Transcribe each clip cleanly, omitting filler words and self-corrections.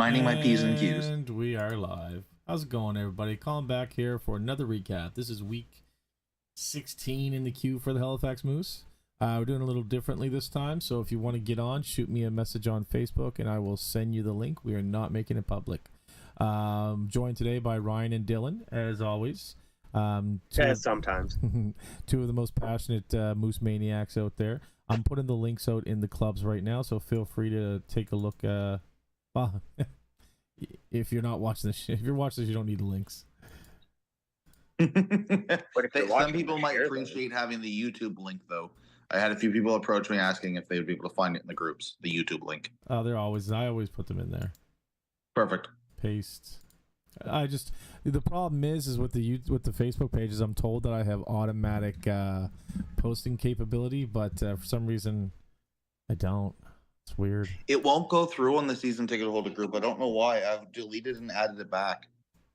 Minding my P's and Q's. And we are live. How's it going, everybody? Calling back here for another recap. This is week 16 in the queue for the Halifax Moose. We're doing a little differently this time, so if you want to get on, shoot me a message on Facebook, and I will send you the link. We are not making it public. Joined today by Ryan and Dylan, as always. Sometimes. Two of the most passionate Moose maniacs out there. I'm putting the links out in the clubs right now, so feel free to take a look. Well, if you're not watching this, if you're watching this, you don't need the links. Some people might appreciate having the YouTube link, though. I had a few people approach me asking if they would be able to find it in the groups, the YouTube link. Oh, I always put them in there. Perfect. Paste. The problem is with the Facebook pages, I'm told that I have automatic posting capability, but for some reason I don't. It's weird. It won't go through on the season ticket holder group. I don't know why. I've deleted and added it back,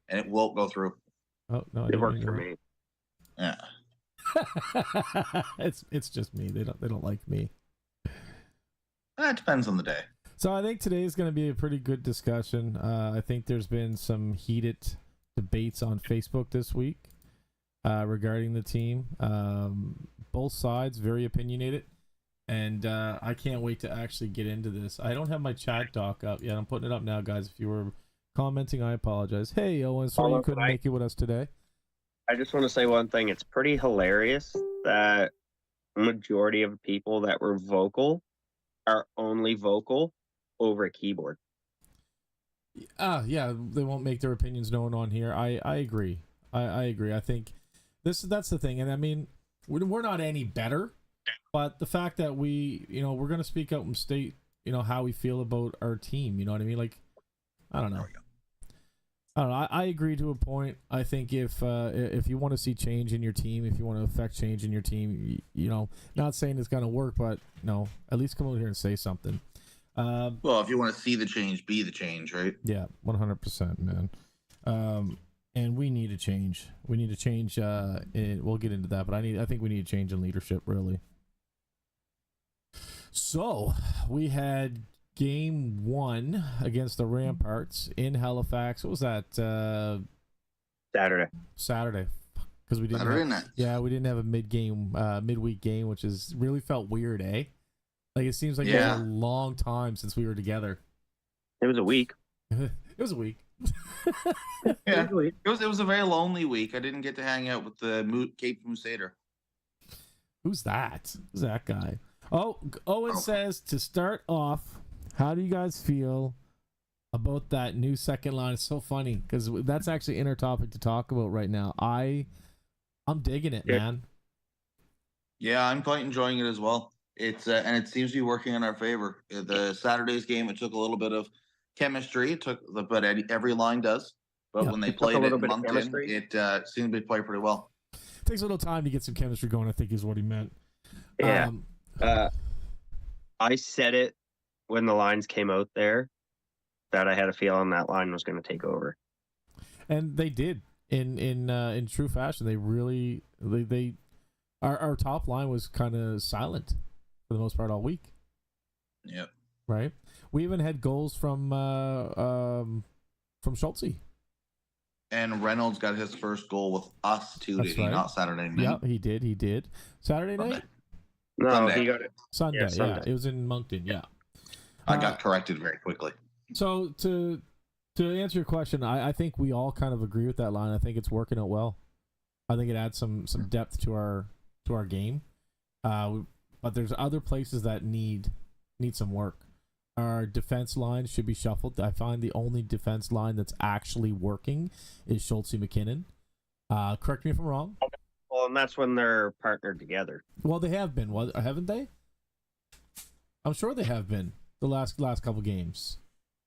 and it won't go through. Oh no, it works for me. Yeah. it's just me. They don't like me. It depends on the day. So I think today is going to be a pretty good discussion. I think there's been some heated debates on Facebook this week regarding the team. Both sides very opinionated, and I can't wait to actually get into this. I don't have my chat doc up yet. I'm putting it up now, guys. If you were commenting, I apologize. Hey, Owen, sorry you couldn't make it with us today. I just want to say one thing. It's pretty hilarious that the majority of people that were vocal are only vocal over a keyboard. Yeah, they won't make their opinions known on here. I agree. I agree. I think that's the thing. And I mean, we're not any better, but the fact that we're going to speak out and state, how we feel about our team, you know what I mean? Like, I don't know. I agree to a point. I think if you want to see change in your team, if you want to affect change in your team, not saying it's going to work, but at least come over here and say something. Well, if you want to see the change, be the change, right? Yeah, 100%, man. And we need a change. We need a change. We'll get into that, but I think we need a change in leadership, really. So we had Game 1 against the Ramparts in Halifax. What was that? Saturday. Because we didn't have a midweek game, which is really felt weird, eh? Like it seems like it was a long time since we were together. It was a week. It was a week. Yeah, it was a very lonely week. I didn't get to hang out with the Cape Crusader. Who's that? Who's that guy? Oh, Owen says to start off, how do you guys feel about that new second line? It's so funny because that's actually inner topic to talk about right now. I'm digging it, man. Yeah, I'm quite enjoying it as well. It's and it seems to be working in our favor. The Saturday's game, it took a little bit of chemistry. But every line does. But when they played it in Moncton, it seemed to play pretty well. It takes a little time to get some chemistry going, I think is what he meant. Yeah. I said it when the lines came out there that I had a feeling that line was going to take over. And they did in true fashion. They really our top line was kind of silent for the most part all week. Yep. Right. We even had goals from Schultze. And Reynolds got his first goal with us too, did he? Not Saturday night. Yeah, he did. Saturday night? No, Sunday. He got it. Sunday, yeah. It was in Moncton, yeah. I got corrected very quickly. So to answer your question, I think we all kind of agree with that line. I think it's working out well. I think it adds some depth to our game. But there's other places that need some work. Our defense line should be shuffled. I find the only defense line that's actually working is Schultze McKinnon. Correct me if I'm wrong. Well, and that's when they're partnered together. Well, they have been, haven't they? I'm sure they have been the last couple games.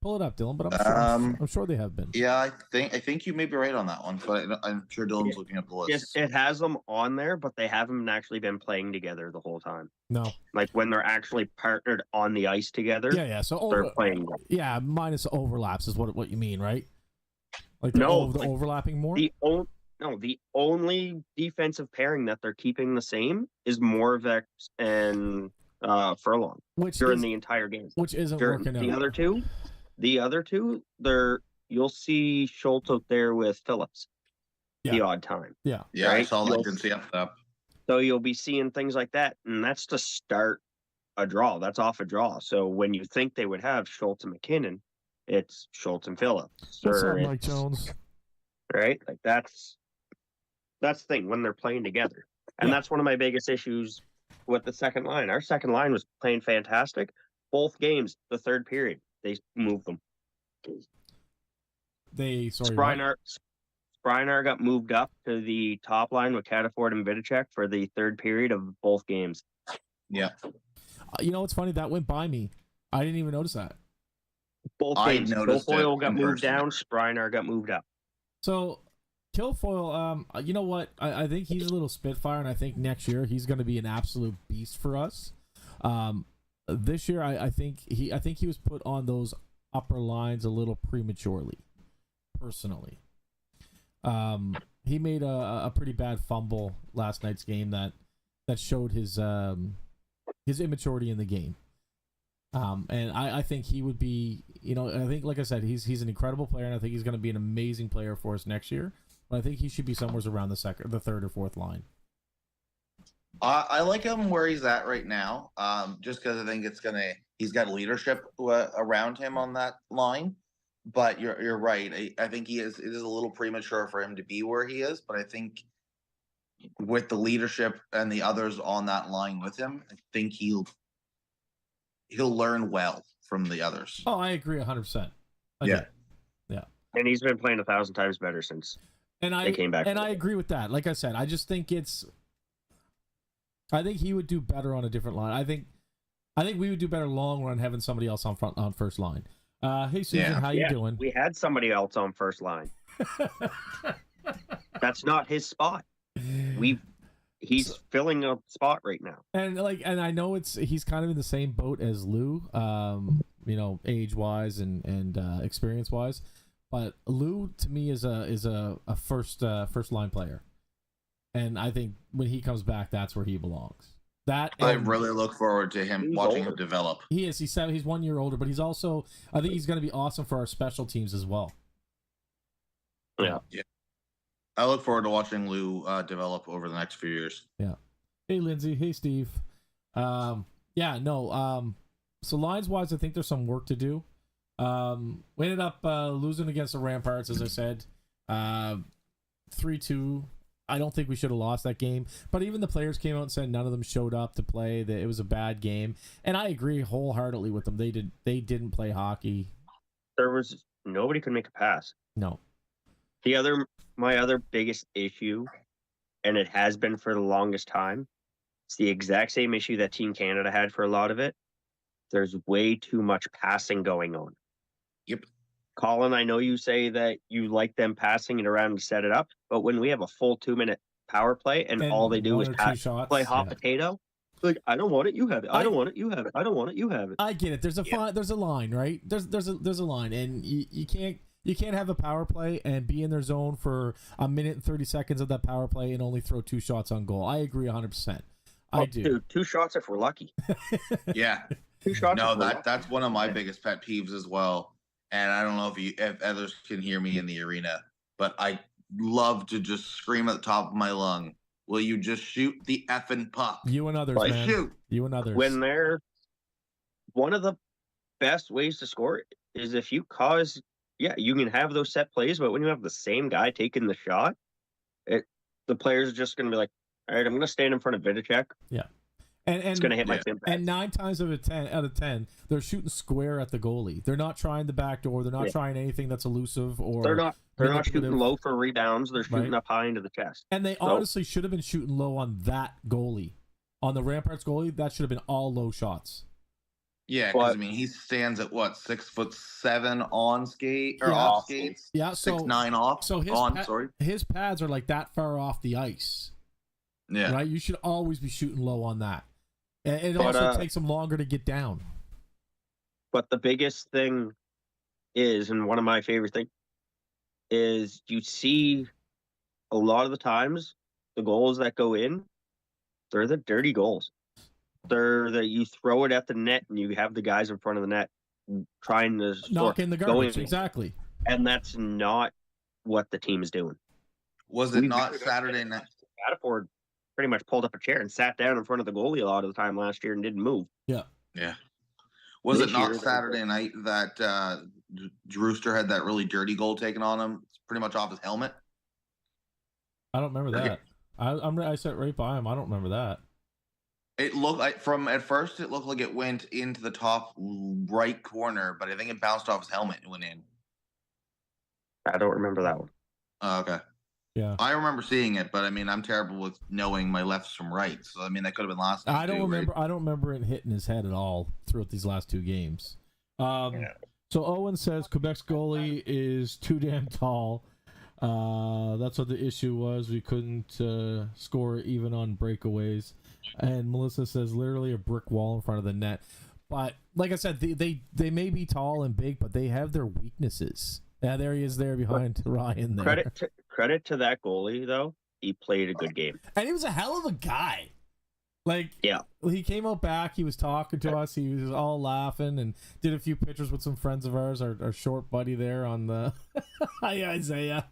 Pull it up, Dylan, but I'm sure they have been. Yeah, I think you may be right on that one, but I'm sure Dylan's looking at the list. It has them on there, but they haven't actually been playing together the whole time. No. Like when they're actually partnered on the ice together. Yeah. So they're playing. Yeah, minus overlaps is what you mean, right? Like the overlapping more. The only defensive pairing that they're keeping the same is Morvex and Furlong during the entire game. Which isn't working out. The other two, The other two, you'll see Schultz out there with Phillips the odd time. Yeah. Yeah, right? I saw that. I didn't see that. So you'll be seeing things like that, and that's to start a draw. That's off a draw. So when you think they would have Schultz and McKinnon, it's Schultz and Phillips. What's up, Mike Jones? Right? Like that's the thing when they're playing together. And that's one of my biggest issues with the second line. Our second line was playing fantastic. Both games, the third period, they moved them. Sprinar got moved up to the top line with Cataford and Vidicek for the third period of both games. Yeah. You know what's funny? That went by me. I didn't even notice that. Both games. Kilfoyle got moved down. Sprinar got moved up. So, Kilfoyle, you know what? I think he's a little spitfire, and I think next year he's going to be an absolute beast for us. This year, I think he was put on those upper lines a little prematurely, personally. He made a pretty bad fumble last night's game that showed his immaturity in the game. And I think he would be, I think, like I said, he's an incredible player, and I think he's going to be an amazing player for us next year. But I think he should be somewhere around the third or fourth line. I like him where he's at right now, just because I think he's got leadership around him on that line. But you're right. I think it is a little premature for him to be where he is. But I think with the leadership and the others on that line with him, I think he'll learn well from the others. Oh, I agree 100%. Yeah. And he's been playing 1,000 times better since they came back. And I agree with that. Like I said, I just think I think he would do better on a different line. I think we would do better long run having somebody else on first line. Hey Susan, how you doing? We had somebody else on first line. That's not his spot. He's filling a spot right now. And I know he's kind of in the same boat as Lou, age wise and experience wise. But Lou to me is a first line player. And I think when he comes back, that's where he belongs. I really look forward to watching him develop. He is. He's 1 year older, but he's also, I think he's going to be awesome for our special teams as well. Yeah. I look forward to watching Lou develop over the next few years. Yeah. Hey, Lindsay. Hey, Steve. So lines wise, I think there's some work to do. We ended up losing against the Ramparts, as I said, 3-2. I don't think we should have lost that game, but even the players came out and said none of them showed up to play, that it was a bad game, and I agree wholeheartedly with them. They didn't play hockey. Nobody could make a pass. No. My other biggest issue, and it has been for the longest time, it's the exact same issue that Team Canada had for a lot of it. There's way too much passing going on. Yep. Colin, I know you say that you like them passing it around and set it up, but when we have a full 2-minute power play and all they do is play hot potato, like, I don't want it, you have it. I don't want it, you have it. I don't want it, you have it. I get it. There's a line, right? There's a line, and you can't have a power play and be in their zone for a minute and 30 seconds of that power play and only throw 2 shots on goal. I agree 100%. I do. Dude, 2 shots if we're lucky. Yeah. 2 shots. No, that's one of my biggest pet peeves as well. And I don't know if others can hear me in the arena, but I love to just scream at the top of my lung, will you just shoot the effing puck? You and others, man. Shoot. You and others. When one of the best ways to score is if you you can have those set plays, but when you have the same guy taking the shot, the players are just going to be like, all right, I'm going to stand in front of Vidicek. Yeah. And it's going to hit my shin pads. And 9 times out of 10, they're shooting square at the goalie. They're not trying the back door. They're not trying anything that's elusive or. They're not shooting low for rebounds. They're shooting up high into the chest. And they honestly should have been shooting low on that goalie, on the Ramparts goalie. That should have been all low shots. Yeah, because he stands at 6'7" on skate or off skates. Yeah, 6'9" off. So his pads are like that far off the ice. Yeah, right. You should always be shooting low on that. And it also takes them longer to get down. But the biggest thing is, and one of my favorite things, is you see a lot of the times the goals that go in, they're the dirty goals. They're that you throw it at the net and you have the guys in front of the net. trying to knock in the garbage. Exactly. And that's not what the team is doing. Was it not Saturday night? Adaford pretty much pulled up a chair and sat down in front of the goalie a lot of the time last year and didn't move. Yeah. Was it not Saturday night that Rooster had that really dirty goal taken on him? It's pretty much off his helmet. I don't remember that. I sat right by him. I don't remember that. It looked like at first it looked like it went into the top right corner, but I think it bounced off his helmet and went in. I don't remember that one. Oh, okay. Yeah. I remember seeing it, but I mean, I'm terrible with knowing my lefts from rights. So I mean, that could have been last. I don't remember. Right? I don't remember it hitting his head at all throughout these last 2 games. So Owen says Quebec's goalie is too damn tall. That's what the issue was. We couldn't score even on breakaways. And Melissa says literally a brick wall in front of the net. But like I said, they may be tall and big, but they have their weaknesses. Yeah, there he is there behind Ryan there. Credit to that goalie, though. He played a good game. And he was a hell of a guy. Like, yeah, he came out back. He was talking to us. He was all laughing and did a few pictures with some friends of ours. Our short buddy there on the... Hi, Isaiah.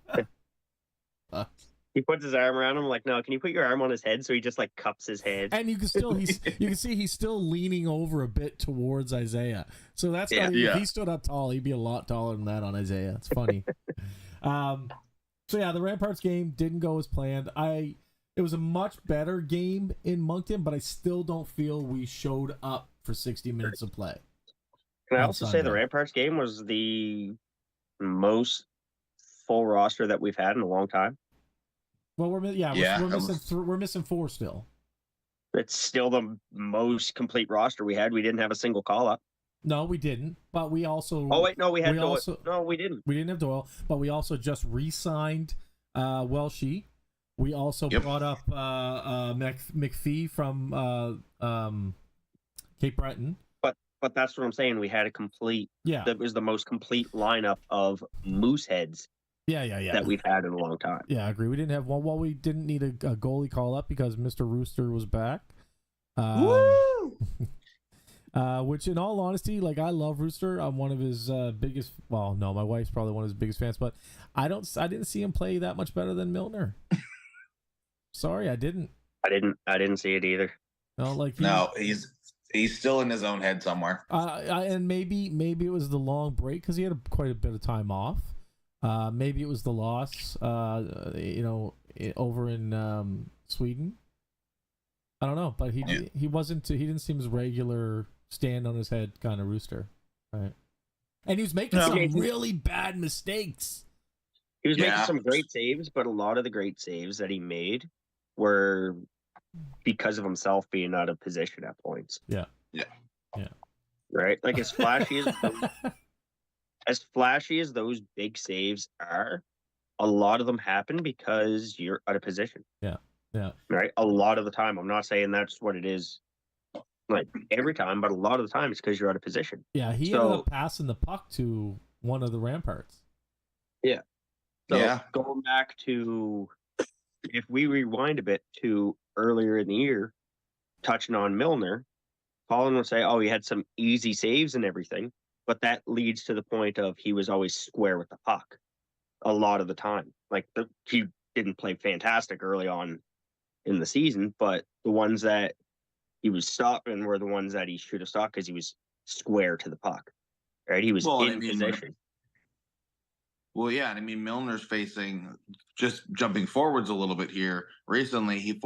He puts his arm around him like, no, can you put your arm on his head? So he just like cups his head. And you can see he's still leaning over a bit towards Isaiah. So that's if he stood up tall, he'd be a lot taller than that on Isaiah. It's funny. So yeah, the Ramparts game didn't go as planned. It was a much better game in Moncton, but I still don't feel we showed up for 60 minutes of play. Can I also say the Ramparts game was the most full roster that we've had in a long time? Well, we're missing 4 still. It's still the most complete roster we had. We didn't have a single call up. No, we didn't. But we also. Oh wait, no, we had Doyle. No, we didn't. We didn't have Doyle, but we also just re-signed Welshie. We also brought up McPhee from Cape Breton. But that's what I'm saying. We had a complete. Yeah. That was the most complete lineup of mooseheads. Yeah. That we've had in a long time. Yeah, I agree. We didn't have one. Well, we didn't need a goalie call up because Mr. Rooster was back. Woo! Which, in all honesty, like I love Rooster. I'm one of his biggest. Well, no, my wife's probably one of his biggest fans. But I didn't see him play that much better than Milner. Sorry, I didn't. I didn't see it either. No, he's still in his own head somewhere. And maybe it was the long break because he had quite a bit of time off. Maybe it was the loss, over in Sweden. I don't know, but he didn't seem his regular stand on his head kind of Rooster, right? And he was making some really bad mistakes. He was making some great saves, but a lot of the great saves that he made were because of himself being out of position at points. Yeah. Right? Like as flashy as those big saves are, a lot of them happen because you're out of position. Yeah. Right? A lot of the time. I'm not saying that's what it is like every time, but a lot of the time it's because you're out of position. Yeah, he ended up passing the puck to one of the Ramparts. Yeah. So going back to, if we rewind a bit to earlier in the year, touching on Milner, Colin would say, he had some easy saves and everything, but that leads to the point of he was always square with the puck a lot of the time. Like he didn't play fantastic early on in the season, but the ones that he was stopping were the ones that he should have stopped because he was square to the puck. Right? He was in position. Well, yeah, and I mean, Milner's facing, just jumping forwards a little bit here. Recently, he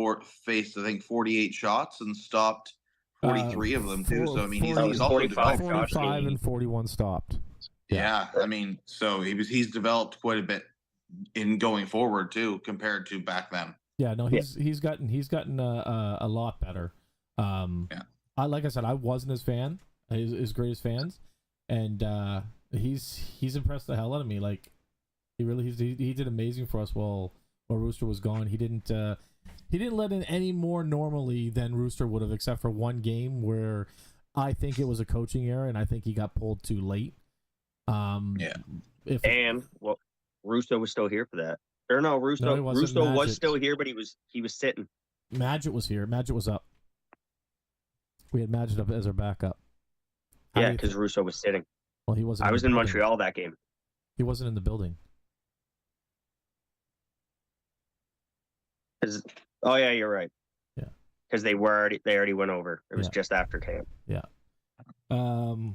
faced, I think, 48 shots and stopped 43 of them, too. So, I mean, he's also 45 and 41 stopped. Yeah, I mean, so he's developed quite a bit in going forward, too, compared to back then. Yeah, no, he's gotten a lot better. Like I said, I wasn't his fan, his greatest fans, and he's impressed the hell out of me. Like he did amazing for us while Rooster was gone. He didn't let in any more normally than Rooster would have, except for one game where I think it was a coaching error, and I think he got pulled too late. Russo was still here for that. Or no, Russo was still here, but he was sitting. Madgett was here. Madgett was up. We had Madgett up as our backup. Yeah, because Russo was sitting. Well, he wasn't. I was in Montreal that game. He wasn't in the building. Oh yeah, you're right. Yeah. Because they already went over. It was just after camp. Yeah. Oh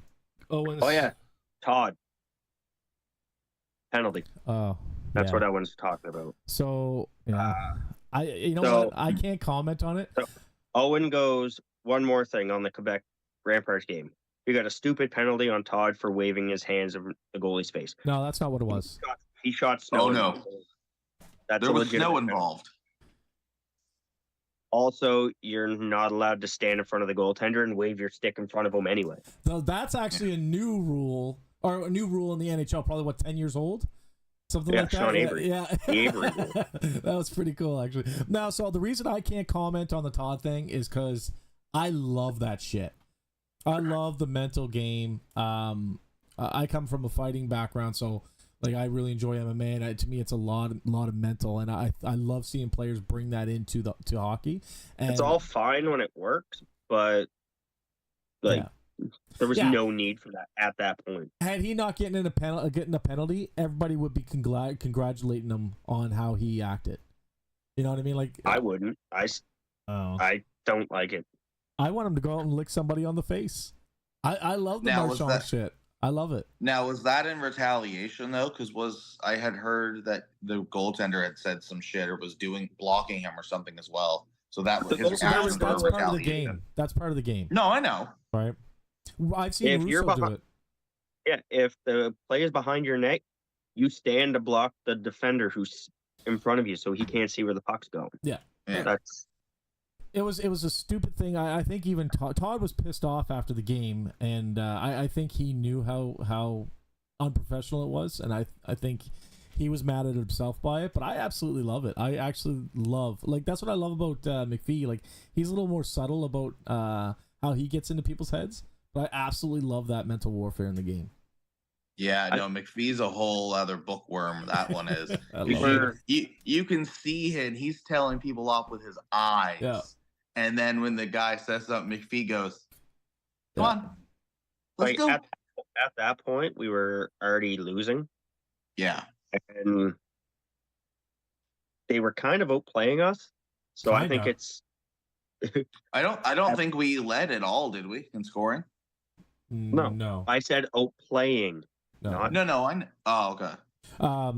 yeah, Todd. Penalty. Oh. That's what I was talking about. So yeah, what? I can't comment on it. So Owen goes, one more thing on the Quebec Ramparts game. You got a stupid penalty on Todd for waving his hands in the goalie's face. No, that's not what it was. He shot snow. Oh no, there was snow involved. Also, you're not allowed to stand in front of the goaltender and wave your stick in front of him anyway. So that's actually a new rule, or a new rule in the NHL. Probably 10 years old. Something like that. Sean Avery. Yeah. The Avery rule. That was pretty cool, actually. Now, so the reason I can't comment on the Todd thing is because I love that shit. I love the mental game. I come from a fighting background, so like I really enjoy MMA, and to me, it's a lot of mental, and I love seeing players bring that into to hockey. And it's all fine when it works, but like. Yeah. There was no need for that at that point. Had he not getting a penalty, everybody would be congratulating him on how he acted. You know what I mean? Like I wouldn't. I don't like it. I want him to go out and lick somebody on the face. I love the Marchand shit. I love it. Now, was that in retaliation though? Because I had heard that the goaltender had said some shit or was blocking him or something as well. So that was that's part of the game. That's part of the game. No, I know. Right. I've seen Russo do it. Yeah, if the play is behind your neck, you stand to block the defender who's in front of you, so he can't see where the puck's going. Yeah. It was a stupid thing. I think even Todd was pissed off after the game, and I think he knew how unprofessional it was, and I think he was mad at himself by it. But I absolutely love it. I actually love that's what I love about McPhee. Like he's a little more subtle about how he gets into people's heads. But I absolutely love that mental warfare in the game. Yeah, no, McPhee's a whole other bookworm. That one is. You can see him. He's telling people off with his eyes. Yeah. And then when the guy says something, McPhee goes, come on. Let's go. At that point, we were already losing. Yeah. And they were kind of outplaying us. So I think it's... I don't think we led at all, did we, in scoring? No. I said outplaying. No. Not... No. I know. Oh, okay. But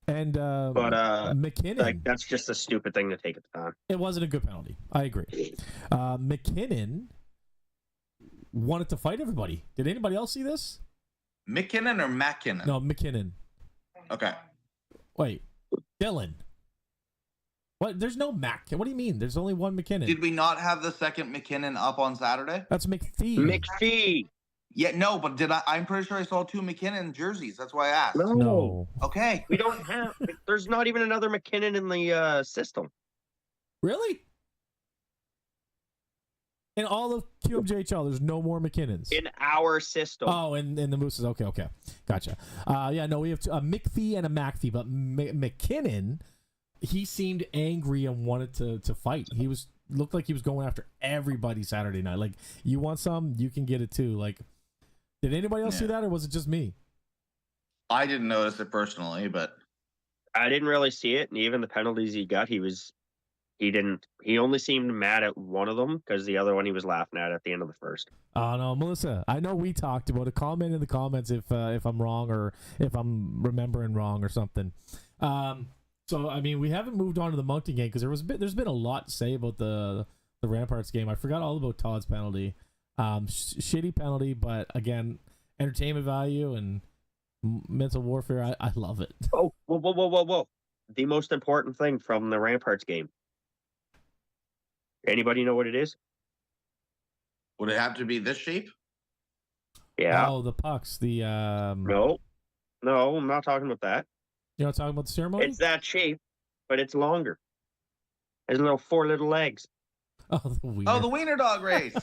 McKinnon. That's just a stupid thing to take at the time. It wasn't a good penalty. I agree. McKinnon wanted to fight everybody. Did anybody else see this? McKinnon or McKinnon? No, McKinnon. Okay. Wait, Dylan. What? There's no Mac. What do you mean? There's only one McKinnon. Did we not have the second McKinnon up on Saturday? That's McPhee. McPhee. Yeah, no, but I'm pretty sure I saw 2 McKinnon jerseys. That's why I asked. No. Okay. We don't have. There's not even another McKinnon in the system. Really? In all of qmjhl, there's no more McKinnons. In our system. Oh, in the Mooses. Okay. Gotcha. No, we have a McPhee and a McPhee, but McKinnon... He seemed angry and wanted to fight. He looked like he was going after everybody Saturday night. Like, you want some, you can get it too. Like, did anybody else see that, or was it just me? I didn't notice it personally, but I didn't really see it. And even the penalties he got, he only seemed mad at one of them because the other one he was laughing at the end of the first. Oh no, Melissa, I know we talked about it. Comment in the comments if I'm wrong or if I'm remembering wrong or something. So, I mean, we haven't moved on to the Moncton game because there's been a lot to say about the Ramparts game. I forgot all about Todd's penalty. Shitty penalty, but again, entertainment value and mental warfare. I love it. Oh, whoa. The most important thing from the Ramparts game. Anybody know what it is? Would it have to be this shape? Yeah. Oh, the pucks. No, I'm not talking about that. You're not talking about the ceremony? It's that shape, but it's longer. There's 4 little legs. Oh, the wiener dog race.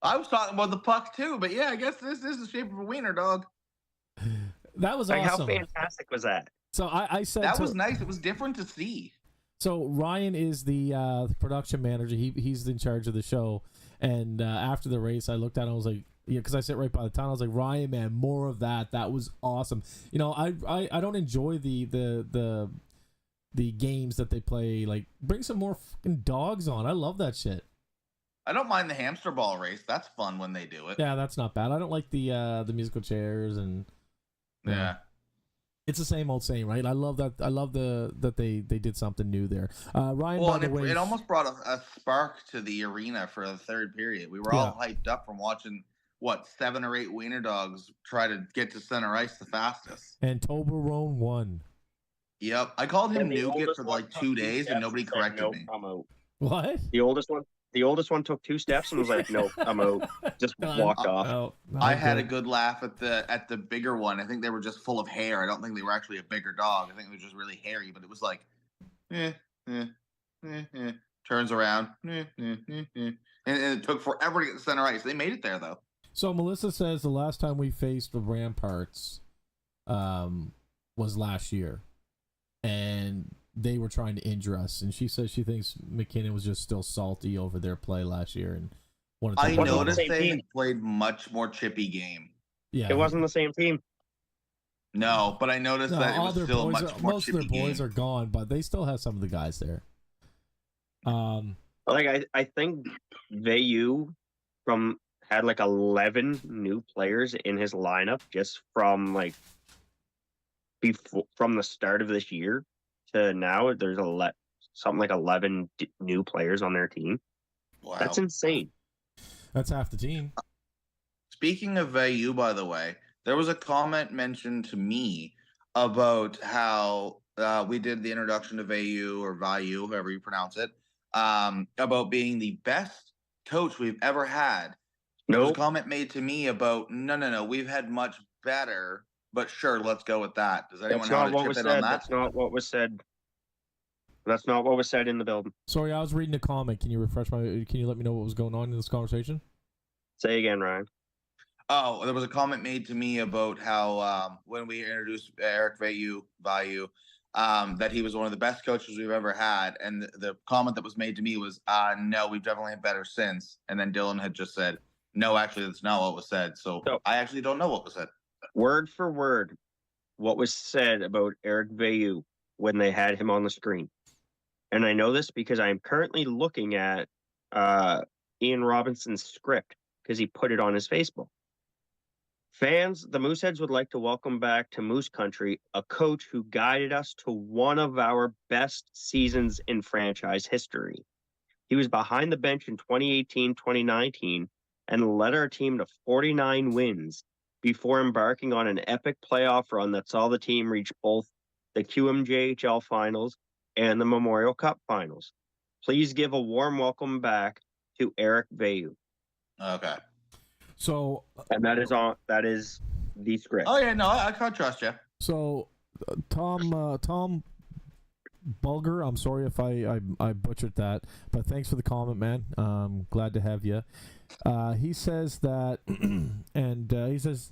I was talking about the puck too, but yeah, I guess this is the shape of a wiener dog. That was awesome. How fantastic was that? So I said that was nice. It was different to see. So Ryan is the production manager. He's in charge of the show. And after the race, I looked at him. I was like, because I sit right by the tunnel. I was like, Ryan, man, more of that. That was awesome. You know, I don't enjoy the games that they play. Like, bring some more fucking dogs on. I love that shit. I don't mind the hamster ball race. That's fun when they do it. Yeah, that's not bad. I don't like the musical chairs and yeah. It's the same old same, right? I love that. I love that they did something new there. Ryan, well, by the way, it almost brought a spark to the arena for the third period. We were all hyped up from watching 7 or 8 wiener dogs try to get to center ice the fastest. And Toblerone won. Yep, I called him nougat for like 2 days, and nobody corrected me. I'm out. What? The oldest one took 2 steps and was like, "Nope, I'm out." Just walked off. Oh, I had a good laugh at the bigger one. I think they were just full of hair. I don't think they were actually a bigger dog. I think they were just really hairy. But it was like, turns around, and it took forever to get to center ice. They made it there though. So Melissa says the last time we faced the Ramparts was last year, and they were trying to injure us, and she says she thinks McKinnon was just still salty over their play last year and wanted to. I noticed they played much more chippy game. Yeah, it wasn't the same team. No, but I noticed that it was still much more most of their boys are gone, but they still have some of the guys there. Like I think Vayu had like 11 new players in his lineup just from like from the start of this year to now. There's something like 11 new players on their team. Wow, that's insane. That's half the team. Speaking of Vayu, by the way, there was a comment mentioned to me about how we did the introduction to Vayu or Vayu, however you pronounce it, about being the best coach we've ever had. There was a comment made to me about no, we've had much better, but sure, let's go with that. Does anyone have to chip in on that? That's not what was said. That's not what was said in the building. Sorry, I was reading a comment. Can you let me know what was going on in this conversation? Say again, Ryan. Oh, there was a comment made to me about how when we introduced Eric Vayu, that he was one of the best coaches we've ever had. And the comment that was made to me was, no, we've definitely had better since. And then Dylan had just said, no, actually, that's not what was said. So I actually don't know what was said. Word for word, what was said about Eric Vayu when they had him on the screen. And I know this because I am currently looking at Ian Robinson's script because he put it on his Facebook. Fans, the Mooseheads would like to welcome back to Moose Country a coach who guided us to one of our best seasons in franchise history. He was behind the bench in 2018-2019 and led our team to 49 wins before embarking on an epic playoff run that saw the team reach both the qmjhl finals and the Memorial Cup finals. Please give a warm welcome back to Eric Vayu. Okay. So, and that is the script. Oh yeah, no, I can't trust you. So, Tom Bulger, I'm sorry if I butchered that, but thanks for the comment, man. Glad to have you. He says that, and he says,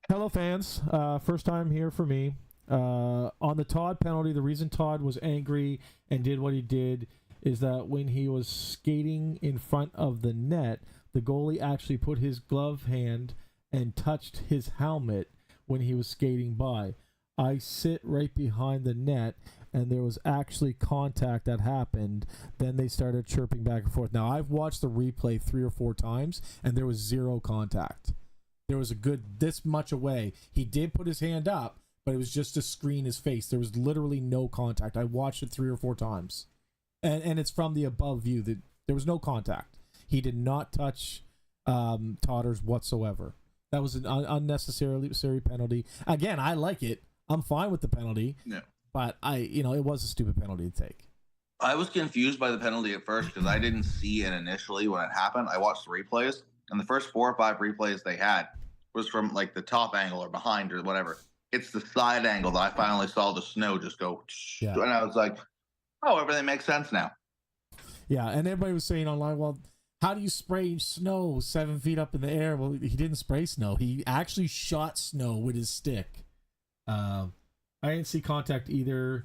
"Hello, fans. First time here for me. On the Todd penalty, the reason Todd was angry and did what he did is that when he was skating in front of the net, the goalie actually put his glove hand and touched his helmet when he was skating by. I sit right behind the net, and there was actually contact that happened. Then they started chirping back and forth. Now, I've watched the replay 3 or 4 times, and there was 0 contact. There was a good this much away. He did put his hand up, but it was just to screen his face. There was literally no contact. I watched it 3 or 4 times. And it's from the above view. That there was no contact. He did not touch Todders whatsoever. That was an unnecessary penalty. Again, I like it. I'm fine with the penalty. Yeah. But it was a stupid penalty to take. I was confused by the penalty at first because I didn't see it initially when it happened. I watched the replays, and the first 4 or 5 replays they had was from like the top angle or behind or whatever. It's the side angle that I finally saw the snow just go, and I was like, oh, everything makes sense now. Yeah, and everybody was saying online, well, how do you spray snow 7 feet up in the air? Well, he didn't spray snow. He actually shot snow with his stick. I didn't see contact either.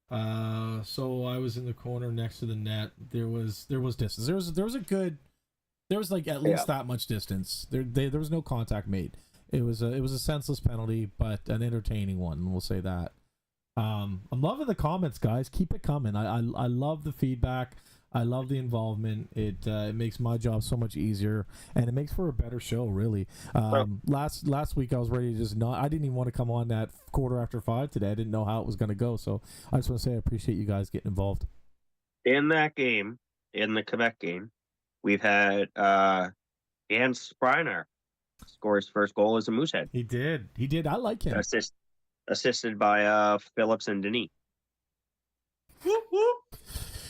So I was in the corner next to the net. There was distance. There was a good There was like at least that much distance. There was no contact made. It was a senseless penalty, but an entertaining one. We'll say that. I'm loving the comments, guys. Keep it coming. I love the feedback. I love the involvement. It makes my job so much easier, and it makes for a better show, really. Last week I was ready to just not. I didn't even want to come on at 5:15 today. I didn't know how it was going to go, so I just want to say I appreciate you guys getting involved. In that game, in the Quebec game, we've had Dan Spreiner score his first goal as a Moosehead. He did. I like him. Assisted by Phillips and Denis. Whoop, whoop.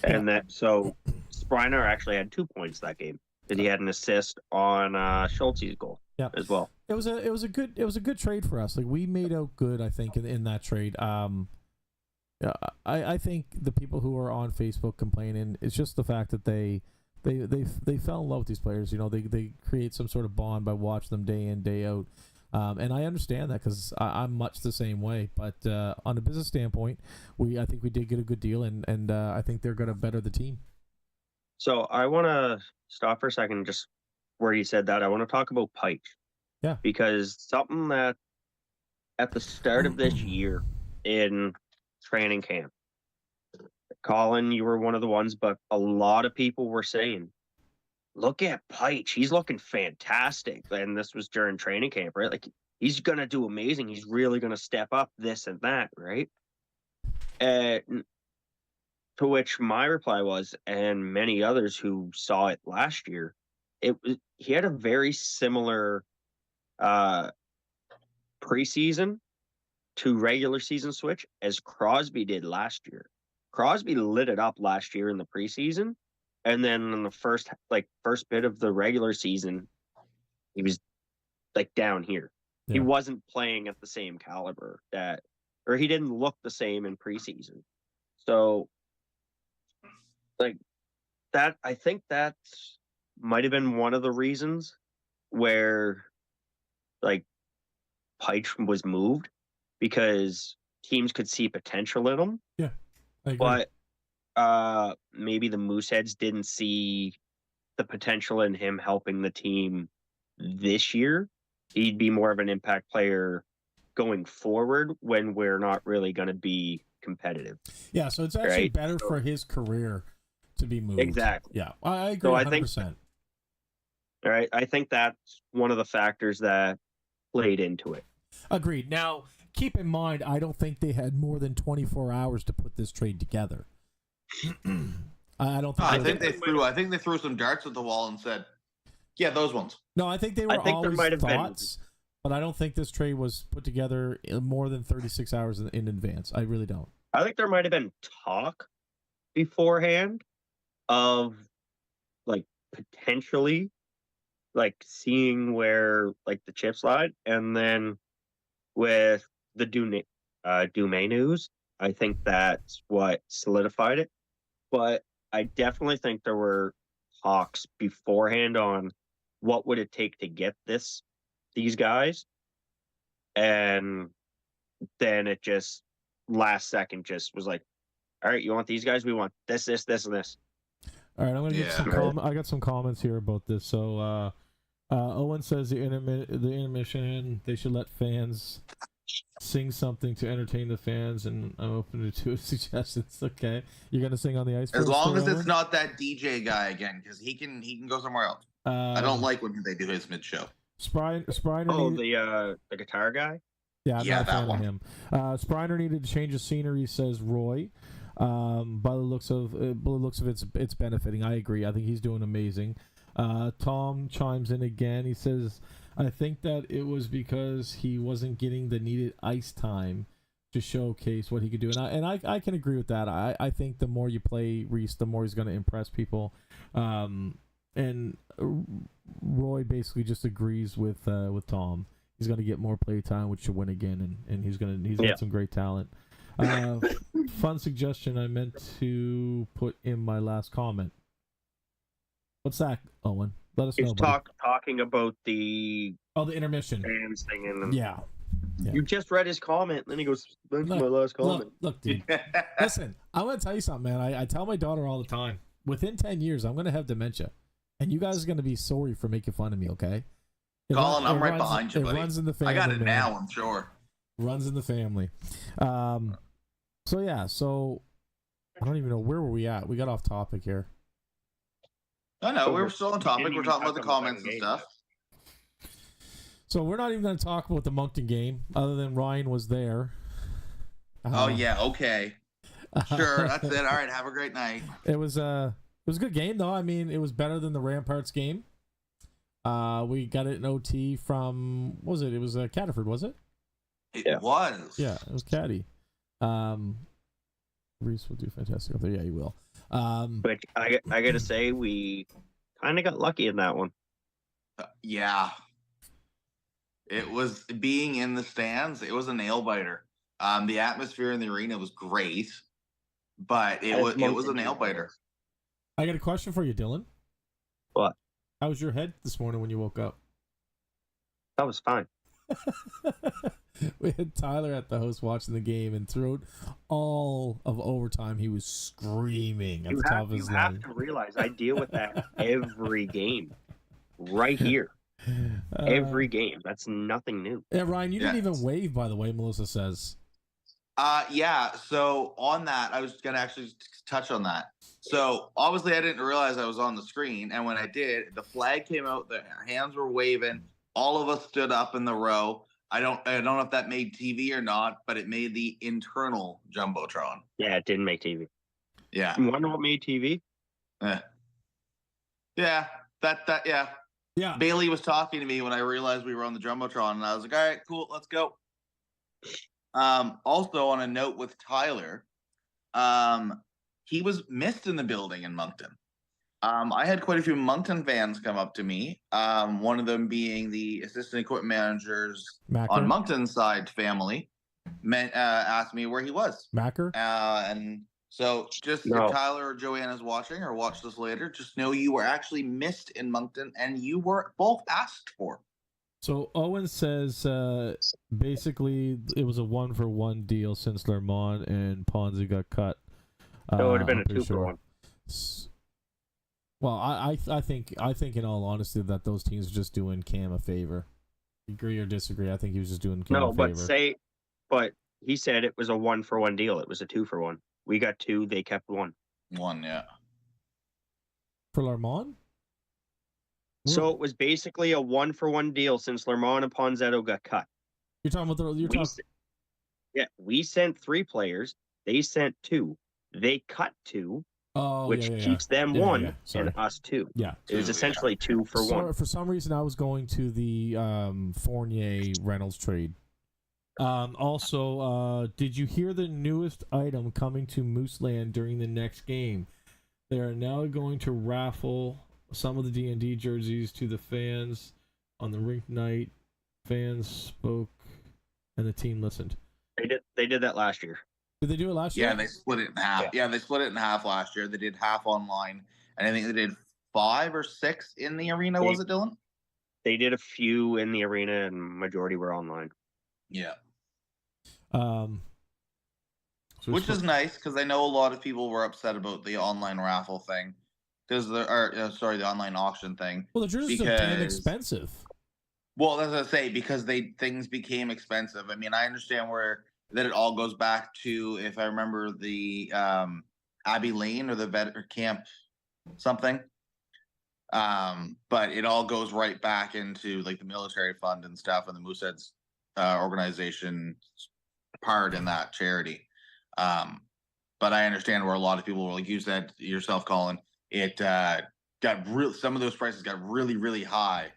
And so Spreiner actually had 2 points that game because he had an assist on Schultz's goal as well. It was a good trade for us. Like, we made out good, I think, in that trade. I think the people who are on Facebook complaining, it's just the fact that they fell in love with these players. You know, they create some sort of bond by watching them day in, day out. And I understand that because I'm much the same way. But on a business standpoint, I think we did get a good deal, and I think they're going to better the team. So I want to stop for a second, just where you said that. I want to talk about Pike. Yeah. Because something that at the start of this year in training camp, Colin, you were one of the ones, but a lot of people were saying, look at Pike. He's looking fantastic. And this was during training camp, right? Like, he's going to do amazing. He's really going to step up this and that, right? To which my reply was, and many others who saw it last year, he had a very similar preseason to regular season switch as Crosby did last year. Crosby lit it up last year in the preseason. And then in the first bit of the regular season, he was like down here. Yeah. He wasn't playing at the same caliber or he didn't look the same in preseason. So, like, that, I think that might have been one of the reasons where, like, Pike was moved, because teams could see potential in him. Yeah, I agree. But maybe the Mooseheads didn't see the potential in him helping the team this year. He'd be more of an impact player going forward when we're not really going to be competitive. Yeah, so it's actually better for his career to be moved. Exactly. Yeah, I agree 100%. All right, I think that's one of the factors that played into it. Agreed. Now, keep in mind, I don't think they had more than 24 hours to put this trade together. I don't think. I think they threw some darts at the wall and said, "Yeah, those ones." No, I think they were always thoughts, but I don't think this trade was put together more than 36 hours in advance. I really don't. I think there might have been talk beforehand of, like, potentially, like, seeing where, like, the chips lied, and then with the Dumais news, I think that's what solidified it. But I definitely think there were talks beforehand on what would it take to get these guys, and then it just last second just was like, all right, you want these guys? We want this, and this. All right, I'm gonna get some I got some comments here about this. So Owen says the intermission, they should let fans sing something to entertain the fans, and I'm open to suggestions. Okay, you're gonna sing on the ice as long as it's not that DJ guy again, because he can go somewhere else. I don't like when they do his mid-show. Spreiner, the guitar guy. Yeah, I'm not a fan of him. Spreiner needed to change the scenery, says Roy. By the looks of it's benefiting. I agree. I think he's doing amazing. Tom chimes in again. He says, I think that it was because he wasn't getting the needed ice time to showcase what he could do. And I can agree with that. I think the more you play Reese, the more he's going to impress people. And Roy basically just agrees with Tom. He's going to get more play time, which should win again, and he's got some great talent. Fun suggestion I meant to put in my last comment. What's that, Owen? Let us know. Talking about the intermission. Fans singing. Yeah. You just read his comment, and then he goes, "Thanks for my last comment." Look, dude. Listen, I'm going to tell you something, man. I tell my daughter all the time. Within 10 years, I'm going to have dementia. And you guys are going to be sorry for making fun of me, okay? Colin, I'm right behind you, buddy. It runs in the family. I got it man. now, I'm sure. Runs in the family. So yeah, so I don't even know where were we at. We got off topic here. No, we were still on topic. We're talking about the comments and stuff. So we're not even going to talk about the Moncton game, other than Ryan was there. Oh yeah, okay. Sure, that's it. All right, have a great night. It was a good game though. I mean, it was better than the Ramparts game. We got it in OT from what was it? It was Catterford, was it? It was. Yeah, it was Caddy. Reese will do fantastic. Yeah, he will. But I gotta say, we kind of got lucky in that one. Yeah. It was being in the stands. It was a nail biter. The atmosphere in the arena was great, but it was a nail biter. I got a question for you, Dylan. What? How was your head this morning when you woke up? That was fine. We had Tyler at the house watching the game, and throughout all of overtime, he was screaming at the top of his lungs. You have to realize I deal with that every game, right here. Every game. That's nothing new. Yeah, Ryan, you didn't even wave, by the way, Melissa says. Yeah, so on that, I was going to actually touch on that. So, obviously, I didn't realize I was on the screen, and when I did, the flag came out, the hands were waving, all of us stood up in the row. I don't know if that made TV or not, but it made the internal Jumbotron. Yeah, it didn't make TV. Yeah. You wonder what made TV? Yeah, yeah. Yeah. Bailey was talking to me when I realized we were on the Jumbotron, and I was like, all right, cool, let's go. Also, on a note with Tyler, he was missed in the building in Moncton. I had quite a few Moncton fans come up to me, one of them being the assistant equipment managers on Moncton's side family, asked me where he was. Macker? And so just if Tyler or Joanna's watching or watch this later, just know you were actually missed in Moncton and you were both asked for. So Owen says basically it was a 1-for-1 deal since Lermont and Ponzi got cut. It would have been a 2-for-1. Well, I think in all honesty that those teams are just doing Cam a favor. Agree or disagree? I think he was just doing Cam a favor. But he said it was a 1-for-1 deal. It was a 2-for-1. We got 2. They kept 1. 1, yeah. For Lermont? So it was basically a 1-for-1 deal since Lermont and Ponzetto got cut. You're talking about we sent 3 players. They sent 2. They cut 2. Which keeps them 1 and us 2. Yeah, it was essentially 2-for-1. For some reason, I was going to the Fournier Reynolds trade. Also, did you hear the newest item coming to Mooseland during the next game? They are now going to raffle some of the D&D jerseys to the fans on the rink night. Fans spoke, and the team listened. They did that last year. Did they do it last year? Yeah, they split it in half. Yeah, they split it in half last year. They did half online, and I think they did 5 or 6 in the arena. Was it, Dylan? They did a few in the arena, and majority were online. Yeah. So which is nice because I know a lot of people were upset about the online raffle thing because the online auction thing. Well, the jerseys are damn expensive. Well, that's what I say because things became expensive. I mean, I understand that it all goes back to, if I remember, the Abbey Lane or the vet or camp something. But it all goes right back into like the military fund and stuff and the Mooseheads organization part in that charity. But I understand where a lot of people were, like you said yourself, Colin, it some of those prices got really, really high.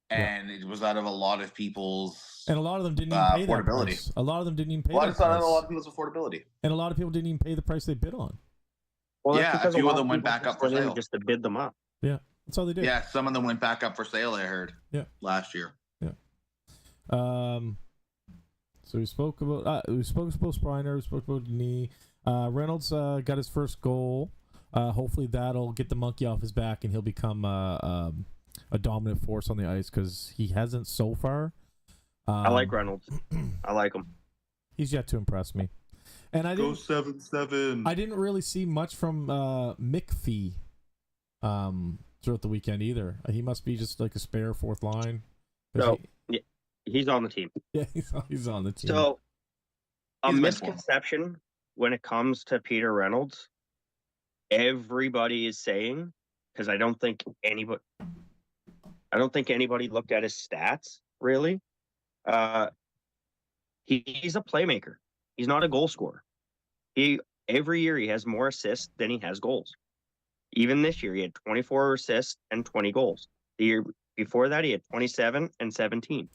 And it was out of a lot of people's and a lot of them didn't even pay that price. A lot of them didn't even pay that price. A lot of people's affordability. And a lot of people didn't even pay the price they bid on. Well, yeah, a few of them went back up for sale. Just to bid them up. Yeah, that's all they did. Yeah, some of them went back up for sale, I heard. Yeah. Last year. Yeah. So we spoke about Springer, we spoke about Denis. Reynolds got his first goal. Hopefully that'll get the monkey off his back and he'll become a dominant force on the ice because he hasn't so far. I like Reynolds. I like him. He's yet to impress me. And I didn't go 7-7. I didn't really see much from McPhee throughout the weekend either. He must be just like a spare fourth line. No, he's on the team. Yeah, he's on the team. So, a misconception when it comes to Peter Reynolds, everybody is saying, because I don't think anybody looked at his stats really. He's a playmaker. He's not a goal scorer. Every year he has more assists than he has goals. Even this year, he had 24 assists and 20 goals. The year before that, he had 27 and 17.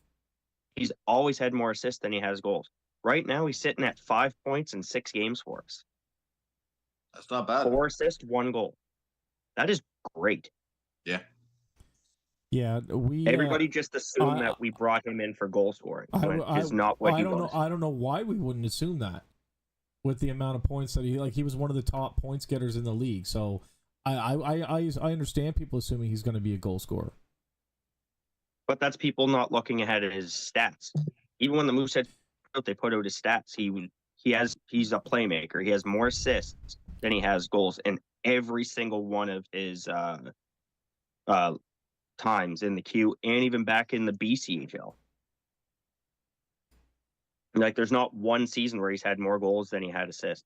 He's always had more assists than he has goals. Right now, he's sitting at 5 points in 6 games for us. That's not bad. 4 assists, 1 goal. That is great. Yeah. Yeah, everybody just assumed that we brought him in for goal scoring. Is not what he was. I don't know why we wouldn't assume that. With the amount of points that he was one of the top points getters in the league. So I understand people assuming he's going to be a goal scorer. But that's people not looking ahead at his stats. Even when the Mooseheads they put out his stats, he's a playmaker. He has more assists than he has goals in every single one of his times in the Q and even back in the BCHL. Like, there's not one season where he's had more goals than he had assists.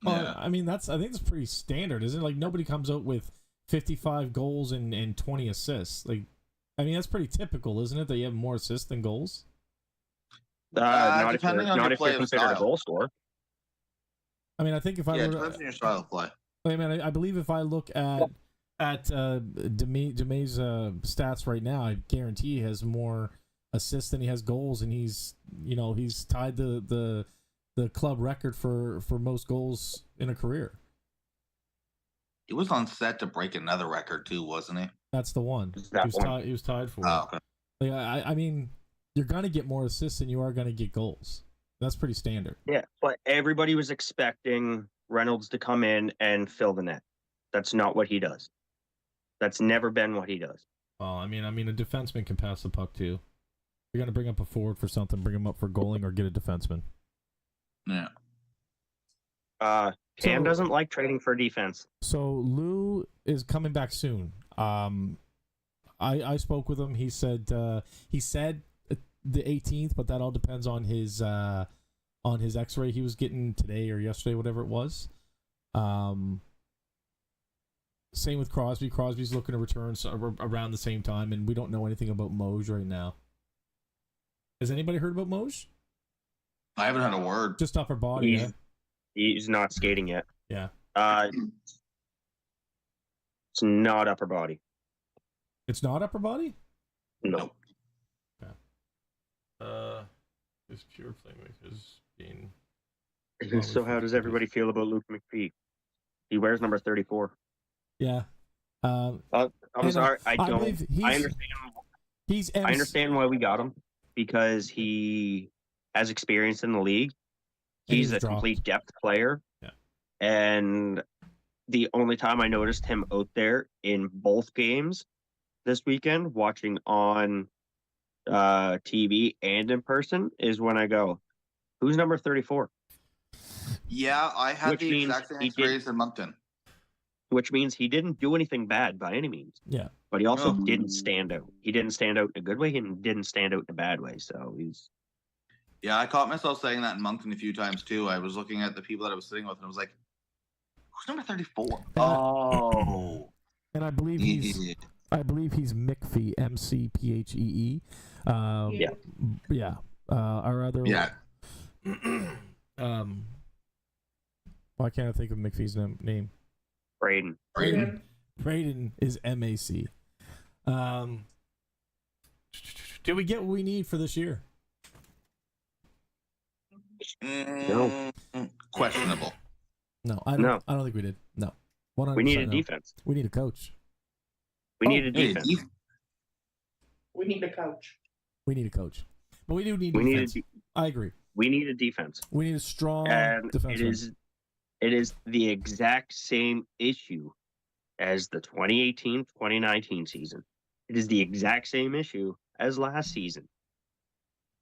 Yeah. I mean, I think it's pretty standard, isn't it? Like, nobody comes out with 55 goals and 20 assists. Like, I mean, that's pretty typical, isn't it? That you have more assists than goals. Not if you're considered a goal scorer. I mean, I think if I depends on your style of play. I mean, I believe if I look at Demay's stats right now, I guarantee he has more assists than he has goals, and he's tied the club record for most goals in a career. He was on set to break another record too, wasn't he? That's the one. He was tied for it. Okay. Like, I mean, you're gonna get more assists than you are gonna get goals. That's pretty standard. Yeah, but everybody was expecting Reynolds to come in and fill the net. That's not what he does. That's never been what he does. Well, I mean, a defenseman can pass the puck too. You're gonna bring up a forward for something, bring him up for goaling, or get a defenseman. Yeah. Cam doesn't like trading for defense. So Lou is coming back soon. I spoke with him. He said the 18th, but that all depends on his X-ray he was getting today or yesterday, whatever it was. Same with Crosby. Crosby's looking to return around the same time, and we don't know anything about Moj right now. Has anybody heard about Moj? I haven't had a word. Just upper body. He's not skating yet. Yeah. It's not upper body. It's not upper body? No. Okay. His pure playmaker is being. So how does everybody feel about Luke McPhee? He wears number 34. Yeah. I'm sorry. I understand. I understand why we got him, because he has experience in the league. He's a complete depth player. Yeah. And the only time I noticed him out there in both games this weekend, watching on TV and in person, is when I go, who's number 34? Yeah, I had the exact same experience in Moncton. Which means he didn't do anything bad by any means. Yeah. But he also didn't stand out. He didn't stand out in a good way and didn't stand out in a bad way. So he's... Yeah, I caught myself saying that in Moncton a few times too. I was looking at the people that I was sitting with and I was like, who's number 34? And I believe he's McPhee, McPhee. Yeah. Our other... Yeah. Why can't I think of McPhee's name? Braden is MAC. Did we get what we need for this year? No. Questionable. No, I don't think we did. No. 100% we need a defense. We need a coach. We need a defense. We need a coach. We need a coach. But we do need defense. I agree. We need a defense. We need a strong defense. It is the exact same issue as the 2018-2019 season. It is the exact same issue as last season.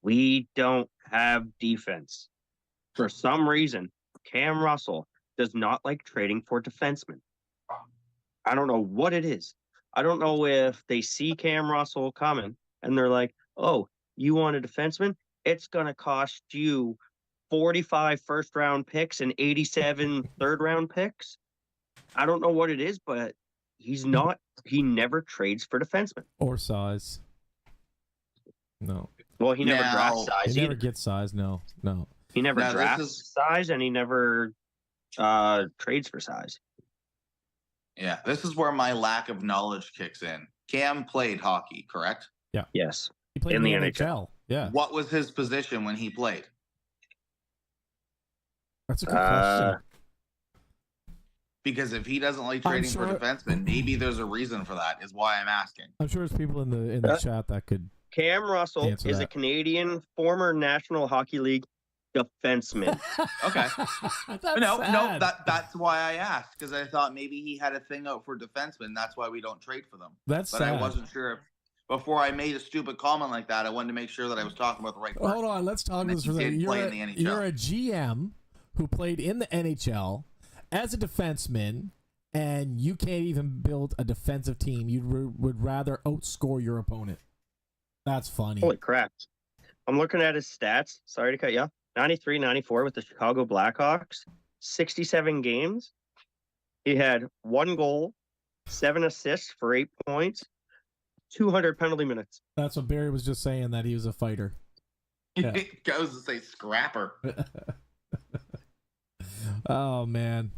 We don't have defense. For some reason, Cam Russell does not like trading for defensemen. I don't know what it is. I don't know if they see Cam Russell coming and they're like, oh, you want a defenseman? It's going to cost you 45 first-round picks and 87 third-round picks. I don't know what it is, but he never trades for defensemen. Or size. No. Well, he never drafts size. He never gets size, no. He never drafts size, and he never trades for size. Yeah, this is where my lack of knowledge kicks in. Cam played hockey, correct? Yeah. Yes. He played in the NHL. Yeah. What was his position when he played? That's a good question. Because if he doesn't like trading for defensemen, maybe there's a reason for that, is why I'm asking. I'm sure there's people in the chat that could. Cam Russell is a Canadian former National Hockey League defenseman. Okay. That's why I asked, because I thought maybe he had a thing out for defensemen. That's why we don't trade for them. But sad. I wasn't sure if, before I made a stupid comment like that, I wanted to make sure that I was talking about the right person. Hold on, let's talk this for a second. You're a GM who played in the NHL as a defenseman, and you can't even build a defensive team. You would rather outscore your opponent. That's funny. Holy crap. I'm looking at his stats. Sorry to cut you off. 93-94 with the Chicago Blackhawks. 67 games. He had 1 goal, 7 assists for 8 points, 200 penalty minutes. That's what Barry was just saying, that he was a fighter. Yeah. It goes to say scrapper. Oh, man.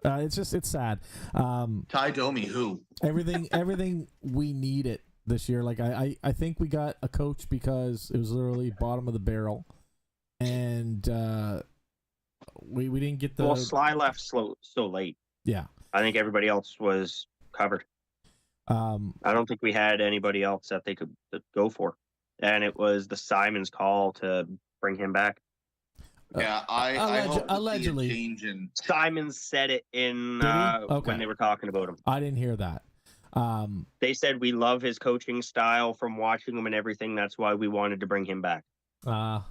It's sad. Ty Domi, who? Everything we needed this year. Like I think we got a coach because it was literally bottom of the barrel, and we didn't get the. Well, Sly left so late. Yeah, I think everybody else was covered. I don't think we had anybody else that they could go for, and it was the Simons call to bring him back. Yeah, I hope allegedly. To see a change in... Simons said it in when they were talking about him. I didn't hear that. They said we love his coaching style from watching him and everything. That's why we wanted to bring him back. I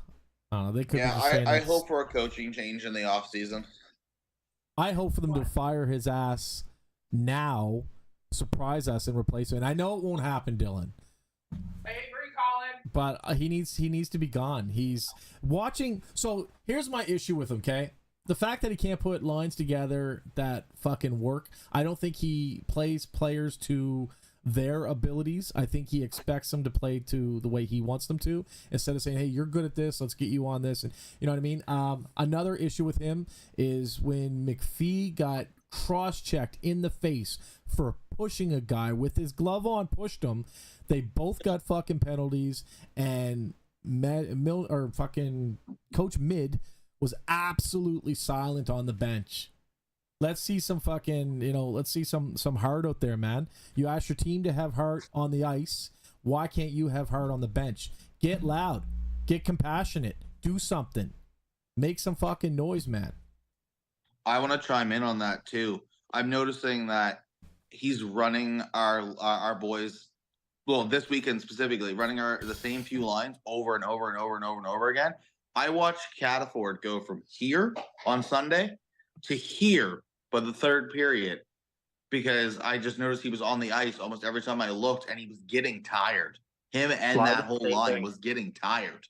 don't know. They could. Yeah, I hope for a coaching change in the off season. I hope for them to fire his ass now, surprise us, and replace him. And I know it won't happen, Dylan. I agree, Colin. But he needs to be gone. He's watching. So here's my issue with him. Okay. The fact that he can't put lines together that fucking work, I don't think he plays players to their abilities. I think he expects them to play to the way he wants them to, instead of saying, hey, you're good at this, let's get you on this. And you know what I mean? Another issue with him is when McPhee got cross-checked in the face for pushing a guy with his glove on, pushed him. They both got fucking penalties, and fucking Coach Mid was absolutely silent on the bench. Let's see some fucking, let's see some heart out there, man. You ask your team to have heart on the ice. Why can't you have heart on the bench? Get loud. Get compassionate. Do something. Make some fucking noise, man. I want to chime in on that too. I'm noticing that he's running our boys, well, this weekend specifically, running the same few lines over and over and over and over and over again. I watched Cataford go from here on Sunday to here by the third period, because I just noticed he was on the ice almost every time I looked, and he was getting tired. Him and that whole line was getting tired.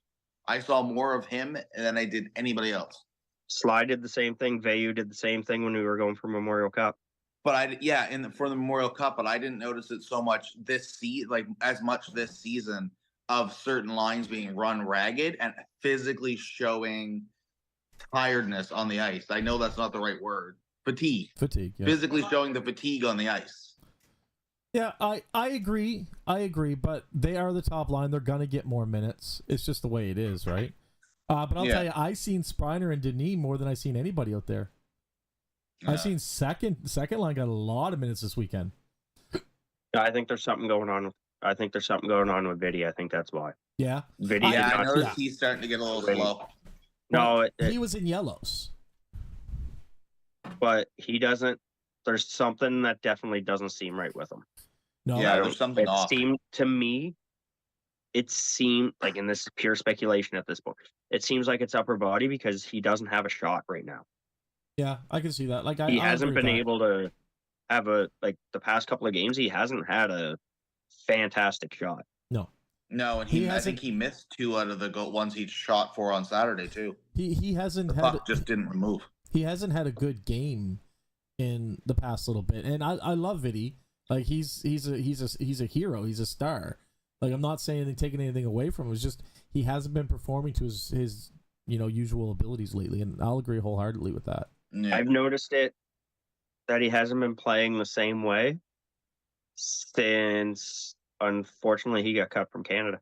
I saw more of him than I did anybody else. Sly did the same thing. Vayu did the same thing when we were going for Memorial Cup. But for the Memorial Cup, but I didn't notice it so much this season of certain lines being run ragged and physically showing tiredness on the ice. I know that's not the right word. Fatigue. Yeah. Physically showing the fatigue on the ice. Yeah, I agree. But they are the top line. They're gonna get more minutes. It's just the way it is, right? But I'll tell you, I seen Springer and Denis more than I seen anybody out there. I seen second line got a lot of minutes this weekend. I think there's something going on. I think there's something going on with Vidi. I think that's why. Yeah. Vidi. I noticed he's starting to get a little slow. No, he was in yellows. But he doesn't. There's something that definitely doesn't seem right with him. No, there's something off. Seemed to me. It seemed like, and this is pure speculation at this point, it seems like it's upper body because he doesn't have a shot right now. Yeah, I can see that. Like he hasn't been able to have the past couple of games, he hasn't had a fantastic shot. No, and I think he missed 2 out of the ones he shot for on Saturday too. He hasn't the had puck just didn't move. He hasn't had a good game in the past little bit, and I love Vidi. Like he's a hero. He's a star. Like I'm not saying taking anything away from him. It's just he hasn't been performing to his usual abilities lately, and I'll agree wholeheartedly with that. Yeah. I've noticed it that he hasn't been playing the same way since, unfortunately, he got cut from Canada.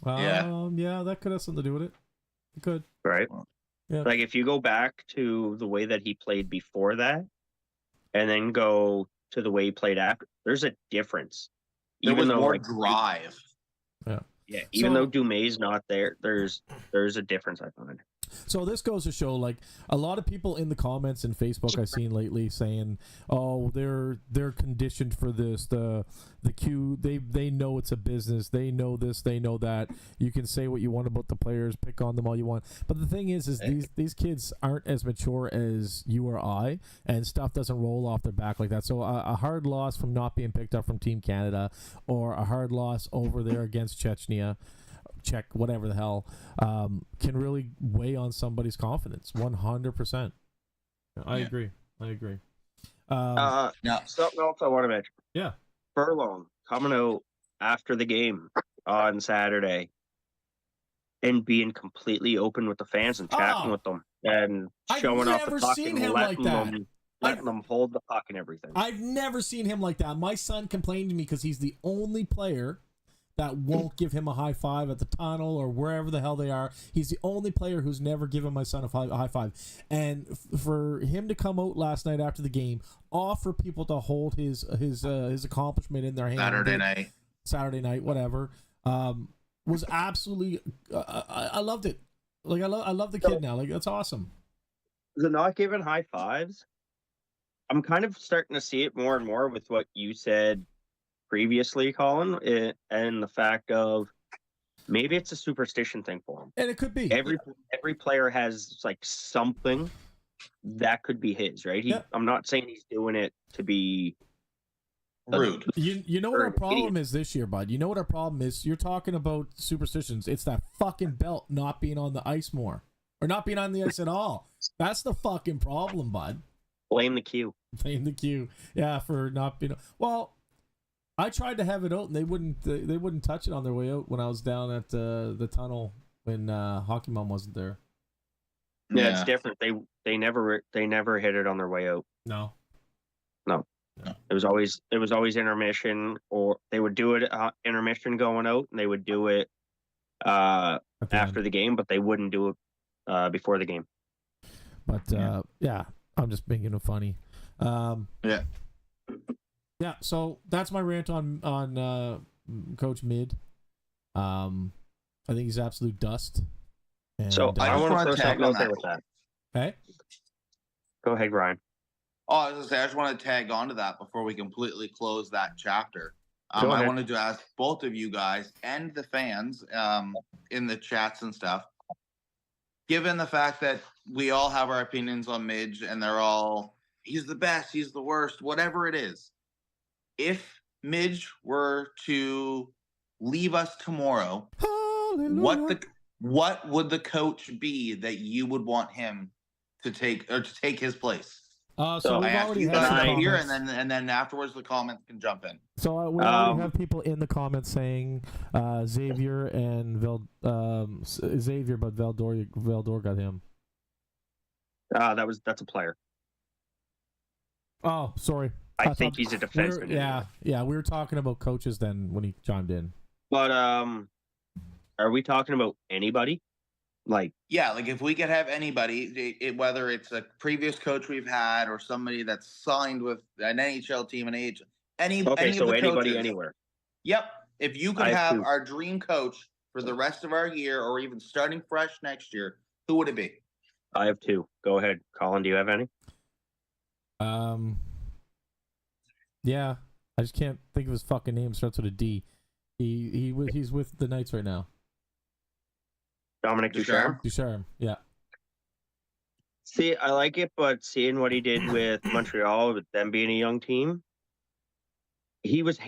Yeah, that could have something to do with it. It could. Right. Yeah. Like if you go back to the way that he played before that, and then go to the way he played after, there's a difference. There was more drive. Yeah, even though Dumay's not there, there's a difference, I find. So this goes to show, like, a lot of people in the comments in Facebook I've seen lately saying, "Oh, they're conditioned for this. The Q, they know it's a business. They know this. They know that. You can say what you want about the players, pick on them all you want. But the thing is these kids aren't as mature as you or I, and stuff doesn't roll off their back like that. So a hard loss from not being picked up from Team Canada, or a hard loss over there against Chechnya, Czech, whatever the hell, can really weigh on somebody's confidence. 100%. I agree. Now, something else I want to mention. Yeah. Furlong coming out after the game on Saturday and being completely open with the fans and chatting with them and showing off the puck and letting them hold the puck and everything. I've never seen him like that. My son complained to me because he's the only player that won't give him a high five at the tunnel or wherever the hell they are. He's the only player who's never given my son a high five. And for him to come out last night after the game, offer people to hold his accomplishment in their hand. Saturday night, whatever, was absolutely. I loved it. Like I love the kid now. Like that's awesome. The not giving high fives, I'm kind of starting to see it more and more with what you said previously, Colin, and the fact of maybe it's a superstition thing for him. And it could be. Every player has like something that could be his, right? I'm not saying he's doing it to be rude. You know what our problem is this year, bud? You know what our problem is? You're talking about superstitions. It's that fucking belt not being on the ice more. Or not being on the ice at all. That's the fucking problem, bud. Blame the Q. Blame the Q. Yeah, for not being... Well, I tried to have it out, and they wouldn't touch it on their way out when I was down at the tunnel when Hockey Mom wasn't there. Yeah, it's different. They never hit it on their way out. No. It was always intermission, or they would do it intermission going out, and they would do it after the game, but they wouldn't do it before the game. But yeah, I'm just making it funny. Yeah, so that's my rant on Coach Mid. I think he's absolute dust. And, so I want to throw something out there with that. Okay. Go ahead, Ryan. Oh, I was gonna say, I just want to tag on to that before we completely close that chapter. I wanted to ask both of you guys and the fans in the chats and stuff, given the fact that we all have our opinions on Midge and they're all, he's the best, he's the worst, whatever it is. If Midge were to leave us tomorrow, what would the coach be that you would want him to take his place? So I asked you guys guys here, and then afterwards the comments can jump in. So we already have people in the comments saying Xavier and Xavier, but Valdor got him. That's a player. Oh, sorry. I think he's a defenseman. Yeah. We were talking about coaches then when he chimed in. But are we talking about anybody? Like if we could have anybody, whether it's a previous coach we've had or somebody that's signed with an NHL team, an AHL, anybody coaches, anywhere. Yep. If you could have our dream coach for the rest of our year, or even starting fresh next year, who would it be? I have two. Go ahead, Colin. Do you have any? Yeah, I just can't think of his fucking name. Starts with a D. He's with the Knights right now. Dominic Ducharme. Ducharme, yeah. See, I like it, but seeing what he did with Montreal, with them being a young team, he was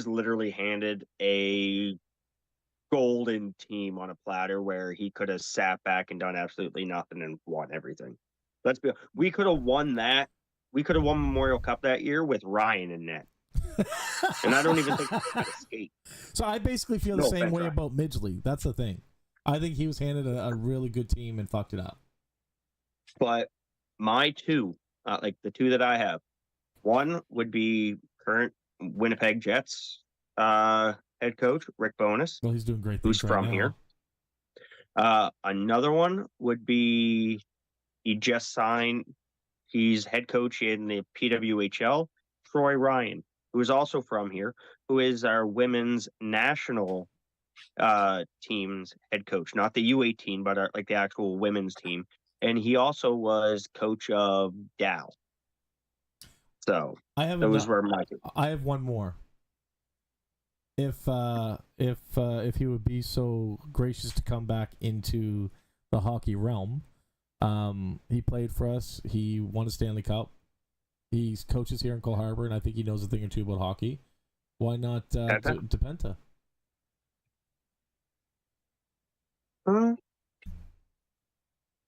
literally handed a golden team on a platter where he could have sat back and done absolutely nothing and won everything. We could have won that. We could have won Memorial Cup that year with Ryan in net. And I don't even think he could escape. So I basically feel the same way about Midgley. That's the thing. I think he was handed a really good team and fucked it up. But my two, like the two that I have, one would be current Winnipeg Jets head coach Rick Bowness. Well, he's doing great things. Who's right from now. here? Another one would be he just signed. He's head coach in the PWHL. Troy Ryan, who is also from here, who is our women's national team's head coach, not the U18, but like the actual women's team. And he also was coach of Dow. So I have one more. If he would be so gracious to come back into the hockey realm, he played for us. He won a Stanley Cup. He coaches here in Cole Harbour, and I think he knows a thing or two about hockey. Why not DePenta?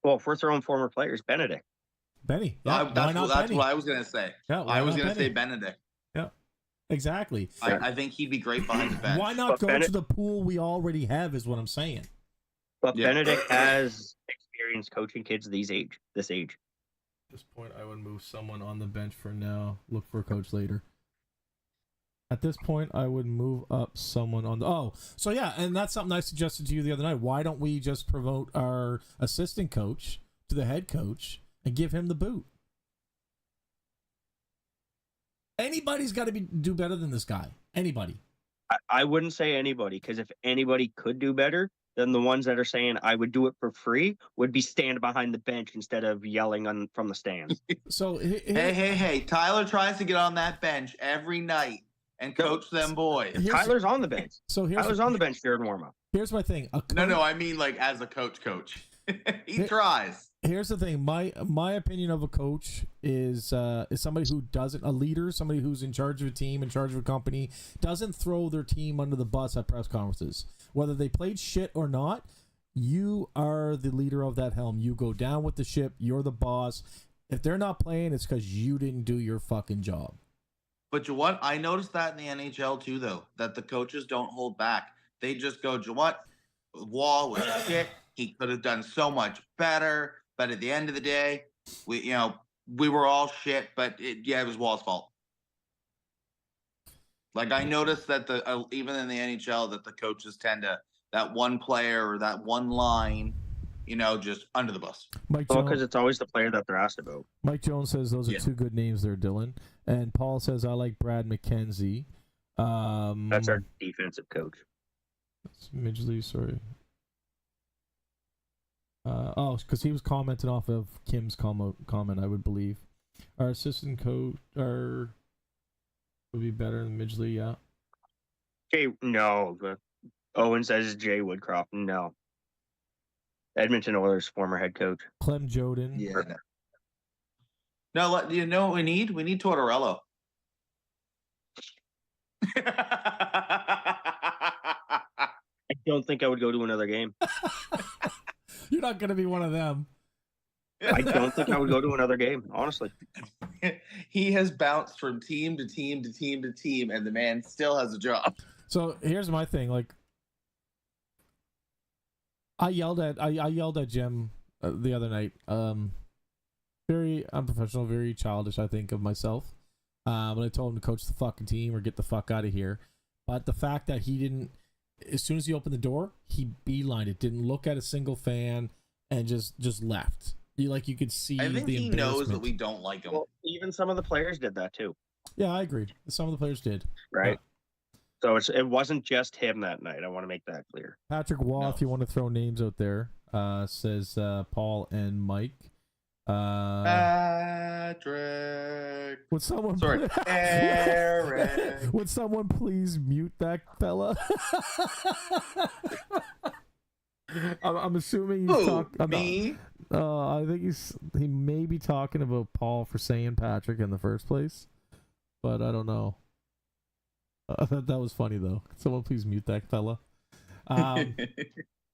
Well, if we're throwing former players, Benedict. Benny. Yeah, that's what I was going to say. Yeah, I was going to say Benedict. Yeah, exactly. I think he'd be great behind the bench. Why not go to the pool we already have is what I'm saying. But Benedict has experience coaching kids this age. At this point, I would move someone on the bench for now. Look for a coach later. At this point, I would move up someone on the... Oh, so yeah, and that's something I suggested to you the other night. Why don't we just promote our assistant coach to the head coach and give him the boot? Anybody's got to do better than this guy. Anybody. I wouldn't say anybody, because if anybody could do better, then the ones that are saying I would do it for free would be stand behind the bench instead of yelling from the stands. So hey, Tyler tries to get on that bench every night and coach them boys. Tyler's on the bench. Tyler's on the bench during warm-up. Here's my thing. No, I mean like as a coach. He tries. Here's the thing. My opinion of a coach is somebody who doesn't, a leader, somebody who's in charge of a team, in charge of a company, doesn't throw their team under the bus at press conferences. Whether they played shit or not, you are the leader of that helm. You go down with the ship. You're the boss. If they're not playing, it's because you didn't do your fucking job. But you know what? I noticed that in the NHL too, though, that the coaches don't hold back. They just go, you know what? Wall was shit. He could have done so much better. But at the end of the day, we were all shit. But it was Wall's fault. Like I noticed that even in the NHL, that the coaches tend to that one player or that one line, just under the bus. Because it's always the player that they're asked about. Mike Jones says those are two good names there, Dylan. And Paul says I like Brad McKenzie. That's our defensive coach. That's Midgley, sorry. Because he was commenting off of Kim's comment, I would believe. Our assistant coach would be better than Midgley, yeah. No. Owen says Jay Woodcroft. No. Edmonton Oilers former head coach. Clem Joden. Yeah. No, you know what we need? We need Tortorello. I don't think I would go to another game. You're not going to be one of them. I don't think I would go to another game, honestly. He has bounced from team to team to team to team, and the man still has a job. So here's my thing. Like, I yelled at Jim the other night. Very unprofessional, very childish, I think, of myself. When I told him to coach the fucking team or get the fuck out of here. But the fact that he didn't, as soon as he opened the door, he beelined it, didn't look at a single fan, and just left. You could see. I think he knows that we don't like him. Well, even some of the players did that too. Yeah, I agree. Some of the players did. Right. So it wasn't just him that night. I want to make that clear. Patrick Wall, if you want to throw names out there, says Paul and Mike. Patrick. Would someone Eric. Would someone please mute that fella? I'm assuming he's talking about me. I think he may be talking about Paul for saying Patrick in the first place, but I don't know. That was funny though. Could someone please mute that fella?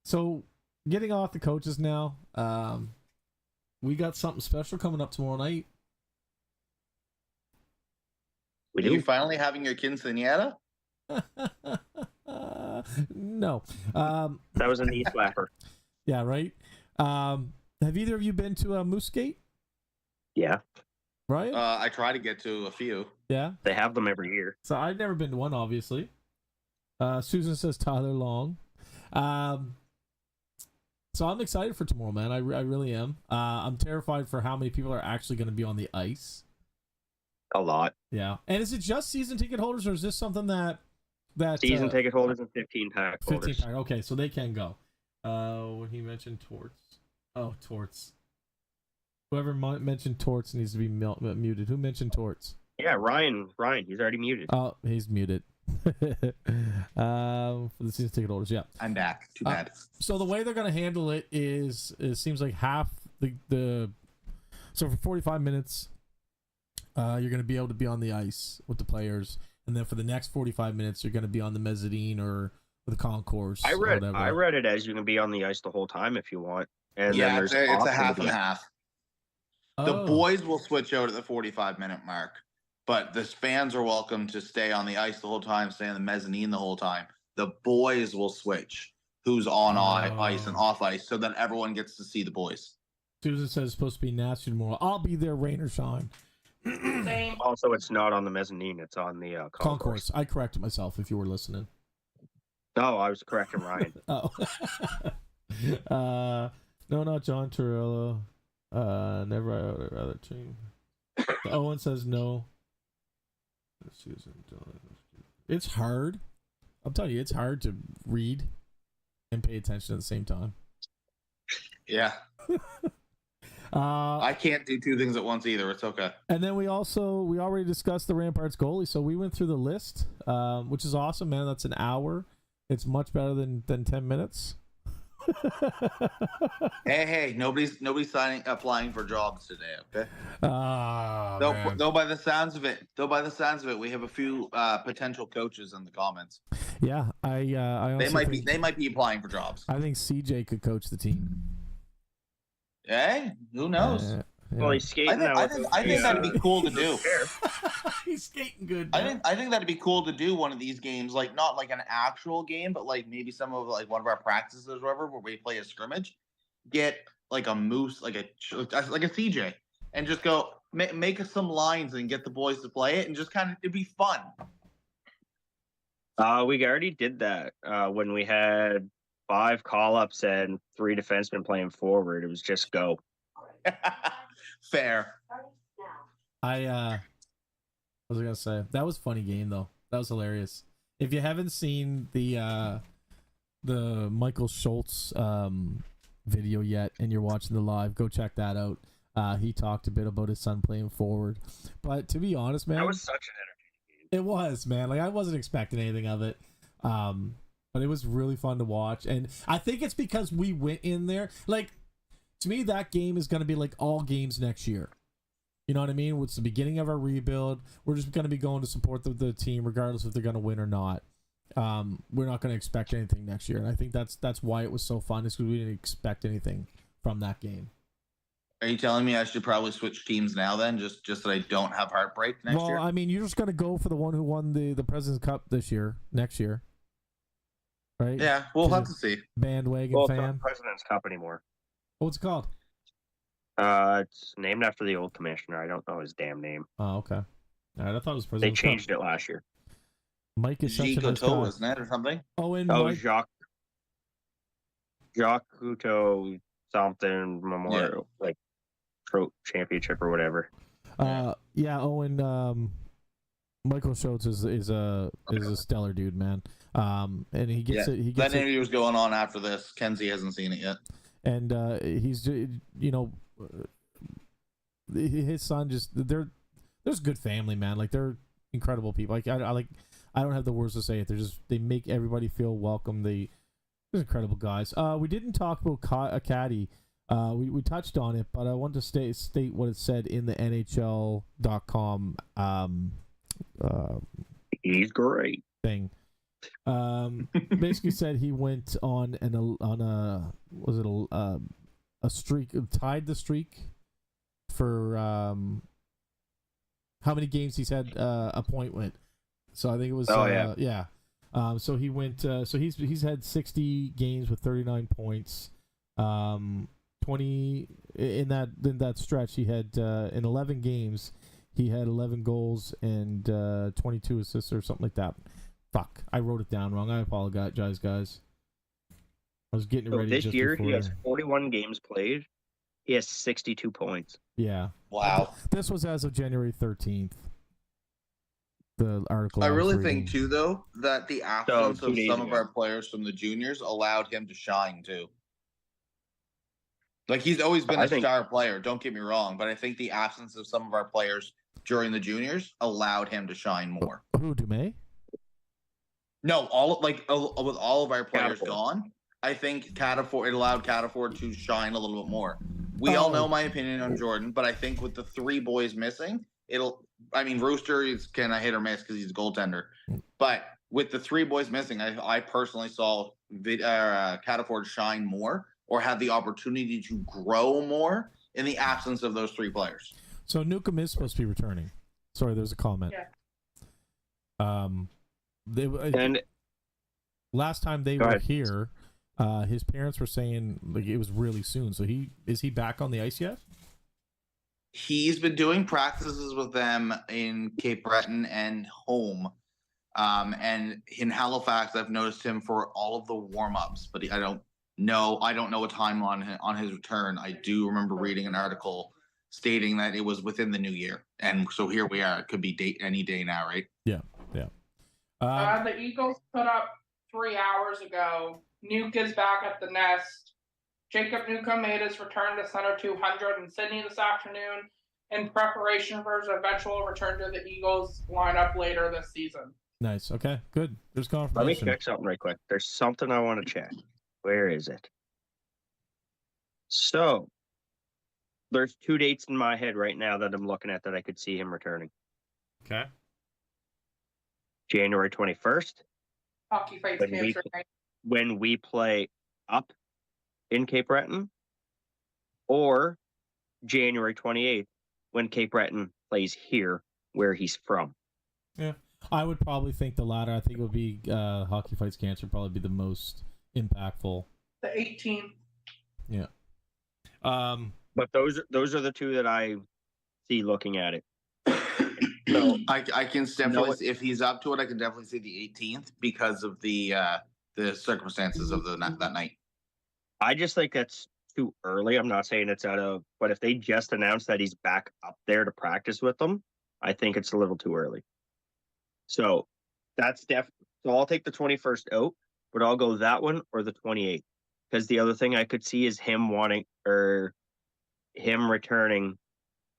So getting off the coaches now, we got something special coming up tomorrow night. Are you finally having your quinceañera? No. That was a knee slapper. Yeah, right. Have either of you been to a Moose Gate? Yeah. Right? I try to get to a few. Yeah. They have them every year. So I've never been to one, obviously. Susan says Tyler Long. So I'm excited for tomorrow, man. I really am. I'm terrified for how many people are actually going to be on the ice. A lot. Yeah. And is it just season ticket holders, or is this something that season ticket holders and 15-pack holders? 15-pack. Okay, so they can go. When he mentioned Torts. Oh, Torts. Whoever mentioned Torts needs to be muted. Who mentioned Torts? Yeah, Ryan. He's already muted. Oh, he's muted. For the season ticket holders, yeah. I'm back. Too bad. So the way they're going to handle it is, it seems like half the so for 45 minutes, you're going to be able to be on the ice with the players, and then for the next 45 minutes, you're going to be on the mezzanine or the concourse. I read it as you can be on the ice the whole time if you want. And yeah, then it's a half and half. The Oh. boys will switch out at the 45-minute mark, but the fans are welcome to stay on the ice the whole time, stay on the mezzanine the whole time. The boys will switch who's on ice and off ice, so then everyone gets to see the boys. Susan says it's supposed to be nasty tomorrow. I'll be there, rain or shine. Same. Also, it's not on the mezzanine. It's on the concourse. I corrected myself if you were listening. No, I was correcting Ryan. Oh. No, not John Torello. Never other team. Owen says no. It's hard. I'm telling you, it's hard to read and pay attention at the same time. Yeah. I can't do two things at once either. It's okay. And then we already discussed the Ramparts goalie, so we went through the list, which is awesome, man. That's an hour. It's much better than 10 minutes. Hey, nobody's applying for jobs today, okay? Though by the sounds of it, we have a few potential coaches in the comments. Yeah, They might be applying for jobs. I think CJ could coach the team. Hey, who knows? Yeah. Well, he's skating now. I think that'd be cool to do. He's skating good. I think that'd be cool to do one of these games, like not like an actual game, but like maybe some of like one of our practices or whatever, where we play a scrimmage. Get like a moose, like a CJ, and just go make some lines and get the boys to play it, and just kind of it'd be fun. We already did that when we had 5 call-ups and 3 defensemen playing forward. It was just go. Fair. What was I gonna say? That was a funny game though. That was hilarious. If you haven't seen the Michael Schultz video yet and you're watching the live, go check that out. He talked a bit about his son playing forward. But to be honest, man, that was such an entertaining game. It was, man. Like I wasn't expecting anything of it. But it was really fun to watch. And I think it's because we went in there. Like, to me, that game is going to be like all games next year. You know what I mean? It's the beginning of our rebuild. We're just going to be going to support the team regardless if they're going to win or not. We're not going to expect anything next year. And I think that's why it was so fun, is because we didn't expect anything from that game. Are you telling me I should probably switch teams now then, just that I don't have heartbreak next year? Well, I mean, you're just going to go for the one who won the President's Cup next year. Right? Yeah, we'll have to see. Bandwagon It's fan. not President's Cup anymore. What's it called? It's named after the old commissioner. I don't know his damn name. Oh, okay. All right, I thought it was They President's Cup. changed it last year. Mike is such a nice guy. isn't it, or something? Mike. Jacques Cousteau something memorial, like championship or whatever. Owen. Michael Schultz is a stellar dude, man. And he gets it. He gets that interview was going on after this. Kenzie hasn't seen it yet. And he's, his son there's good family, man. Like they're incredible people. Like I don't have the words to say it. They make everybody feel welcome. They're incredible guys. We didn't talk about Caddy. We touched on it, but I want to state what it said in the NHL.com He's great thing. Basically said he went on a streak, tied the streak for how many games he's had a point with. So I think it was so he went so he's had 60 games with 39 points. 20 in that stretch he had in 11 games he had 11 goals and 22 assists or something like that. Fuck, I wrote it down wrong. I apologize, guys. I was getting ready. This year he has 41 games played. He has 62 points. Yeah. Wow. This was as of January 13th. The article. I really think too, though, that the absence of some of our players from the juniors allowed him to shine too. Like, he's always been a star player, don't get me wrong, but I think the absence of some of our players during the juniors allowed him to shine more. Who, Dumais? No, with all of our players gone, I think it allowed Cataford to shine a little bit more. We all know my opinion on Jordan, but I think with the three boys missing, Rooster is kind of hit or miss because he's a goaltender. But with the three boys missing, I personally saw Cataford shine more or have the opportunity to grow more in the absence of those three players. So Newcomb is supposed to be returning. Sorry, there's a comment. Yeah. Last time they were here, his parents were saying like it was really soon. So is he back on the ice yet? He's been doing practices with them in Cape Breton and home. And in Halifax, I've noticed him for all of the warm-ups, but I don't know a timeline on his return. I do remember reading an article stating that it was within the new year. And so here we are. It could be any day now, right? Yeah. The Eagles put up 3 hours ago. Nuke is back at the nest. Jacob Newcomb made his return to Center 200 in Sydney this afternoon in preparation for his eventual return to the Eagles lineup later this season. Nice. Okay, good. There's confirmation. Let me check something right quick. There's something I want to check. Where is it? So, there's 2 dates in my head right now that I'm looking at that I could see him returning. Okay. January 21st. Hockey fights cancer. When we play up in Cape Breton, or January 28th when Cape Breton plays here where he's from. Yeah, I would probably think the latter. I think it would be Hockey Fights Cancer probably be the most impactful. The 18th. Yeah. But those are the two that I see looking at it. So I can definitely, if he's up to it, I can definitely see the 18th because of the circumstances of that night. I just think that's too early. I'm not saying it's but if they just announced that he's back up there to practice with them, I think it's a little too early. So that's so I'll take the 21st out, but I'll go that one or the 28th. Because the other thing I could see is him returning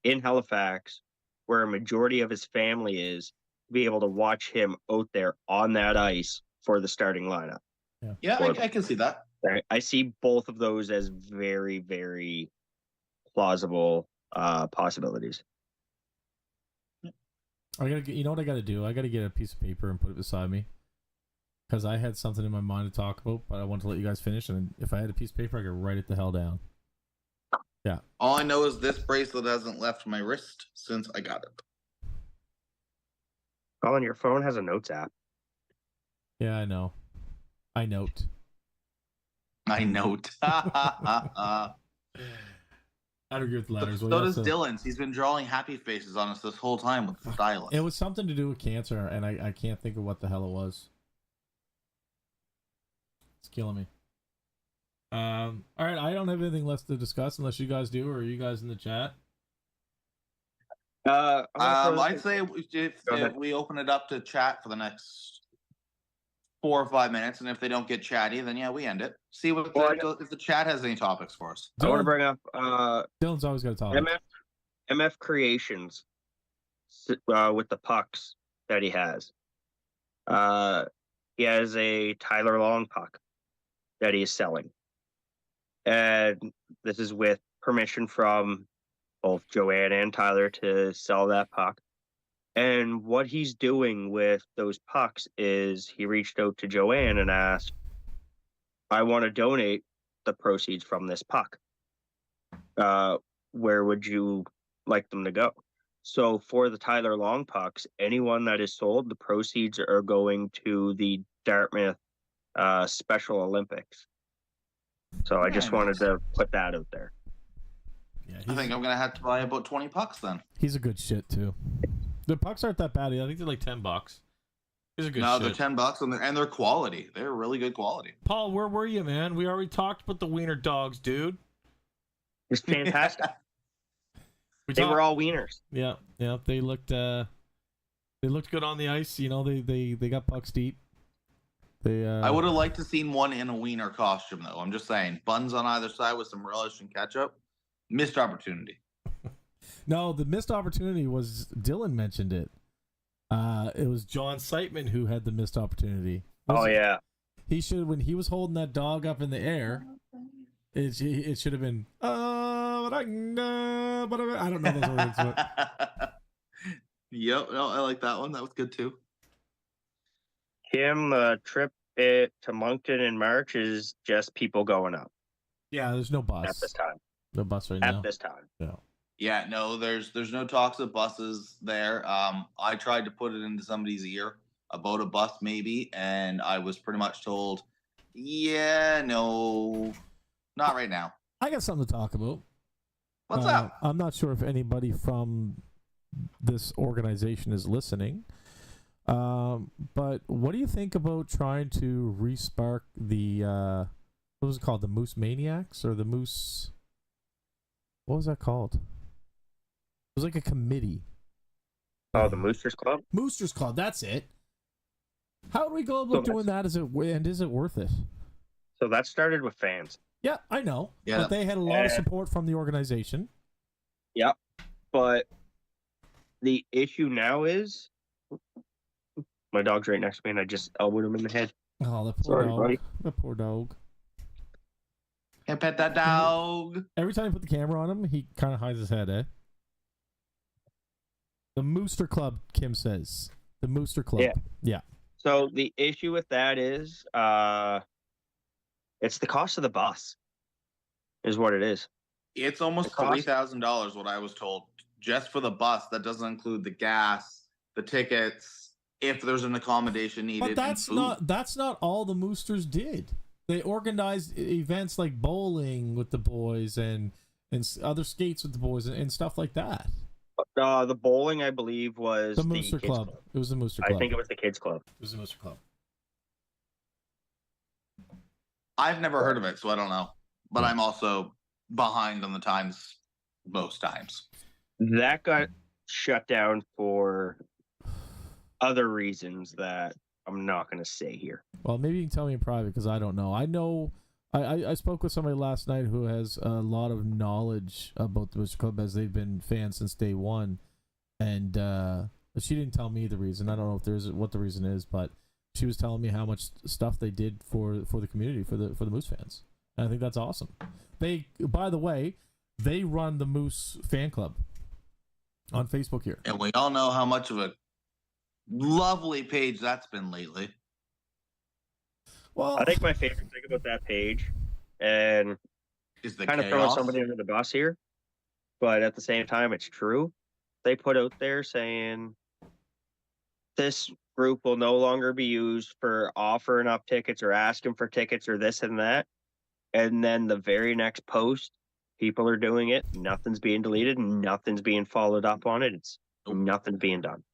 in Halifax, where a majority of his family is, to be able to watch him out there on that ice for the starting lineup. Yeah, I can see that. I see both of those as very, very plausible possibilities. You know what I got to do? I got to get a piece of paper and put it beside me. Because I had something in my mind to talk about, but I wanted to let you guys finish. And if I had a piece of paper, I could write it the hell down. Yeah. All I know is this bracelet hasn't left my wrist since I got it. Colin, your phone has a notes app. Yeah, I know. I note. I note. I don't agree with the letters. So does Dylan's. He's been drawing happy faces on us this whole time with the stylus. It was something to do with cancer, and I can't think of what the hell it was. It's killing me. All right, I don't have anything less to discuss unless you guys do, or are you guys in the chat? I'd say if we open it up to chat for the next 4 or 5 minutes, and if they don't get chatty, then yeah, we end it. See what if the chat has any topics for us. I want to bring up Dylan's always got a topic. MF Creations with the pucks that he has. He has a Tyler Long puck that he is selling. and this is with permission from both Joanne and Tyler to sell that puck. And what he's doing with those pucks is he reached out to Joanne and asked, I want to donate the proceeds from this puck. Where would you like them to go? So for the Tyler Long pucks, anyone that is sold, the proceeds are going to the Dartmouth Special Olympics. So I just wanted to put that out there. Yeah, I think I'm going to have to buy about 20 pucks then. He's a good shit too. The pucks aren't that bad. I think they're like $10. He's a good shit. They're $10 and they're quality. They're really good quality. Paul, where were you, man? We already talked about the wiener dogs, dude. It's fantastic. They were all wieners. Yeah. They looked good on the ice. You know, they got pucks deep. I would have liked to seen one in a wiener costume, though. I'm just saying, buns on either side with some relish and ketchup. Missed opportunity. No, the missed opportunity was Dylan mentioned it. It was John Seitman who had the missed opportunity. Yeah. He should, when he was holding that dog up in the air, it should have been but I don't know those words. But... Yep, no, I like that one. That was good too. Kim, the trip to Moncton in March is just people going up. Yeah, there's no bus at this time. No bus right now. At this time. Yeah. Yeah, no, there's no talks of buses there. I tried to put it into somebody's ear about a bus maybe, and I was pretty much told, yeah, no, not right now. I got something to talk about. What's up? I'm not sure if anybody from this organization is listening, but what do you think about trying to respark the what was it called, the Moose Maniacs or the Moose? What was that called? It was like a committee. Oh, the Moosters Club? Moosters Club, that's it. How do we go about doing that? Is it worth it? So that started with fans. Yeah, I know. Yeah. But they had a lot of support from the organization. Yep. But the issue now is my dog's right next to me and I just elbowed him in the head. Oh, the poor dog. Buddy. The poor dog. Can't pet that dog. Every time you put the camera on him, he kind of hides his head, eh? The Mooster Club, Kim says. The Mooster Club. Yeah. So the issue with that is it's the cost of the bus is what it is. It's almost $3,000 what I was told just for the bus. That doesn't include the gas, the tickets, if there's an accommodation needed. But that's not all the Moosters did. They organized events like bowling with the boys and other skates with the boys and stuff like that. The bowling, I believe, was the Mooster Club. It was the Mooster Club. I think it was the kids club. It was the Mooster Club. I've never heard of it, so I don't know. But I'm also behind on the times most times. That got shut down for other reasons that I'm not going to say here. Well, maybe you can tell me in private because I don't know. I spoke with somebody last night who has a lot of knowledge about the Mooster Club as they've been fans since day one, and she didn't tell me the reason. I don't know if what the reason is, but she was telling me how much stuff they did for the community, for the Moose fans, and I think that's awesome. By the way, they run the Moose fan club on Facebook here, and we all know how much of a lovely page that's been lately. Well, I think my favorite thing about that page, and is the kind of throwing somebody under the bus here, but at the same time, it's true. They put out there saying this group will no longer be used for offering up tickets or asking for tickets or this and that. And then the very next post, people are doing it. Nothing's being deleted. Nothing's being followed up on it. It's nothing being done.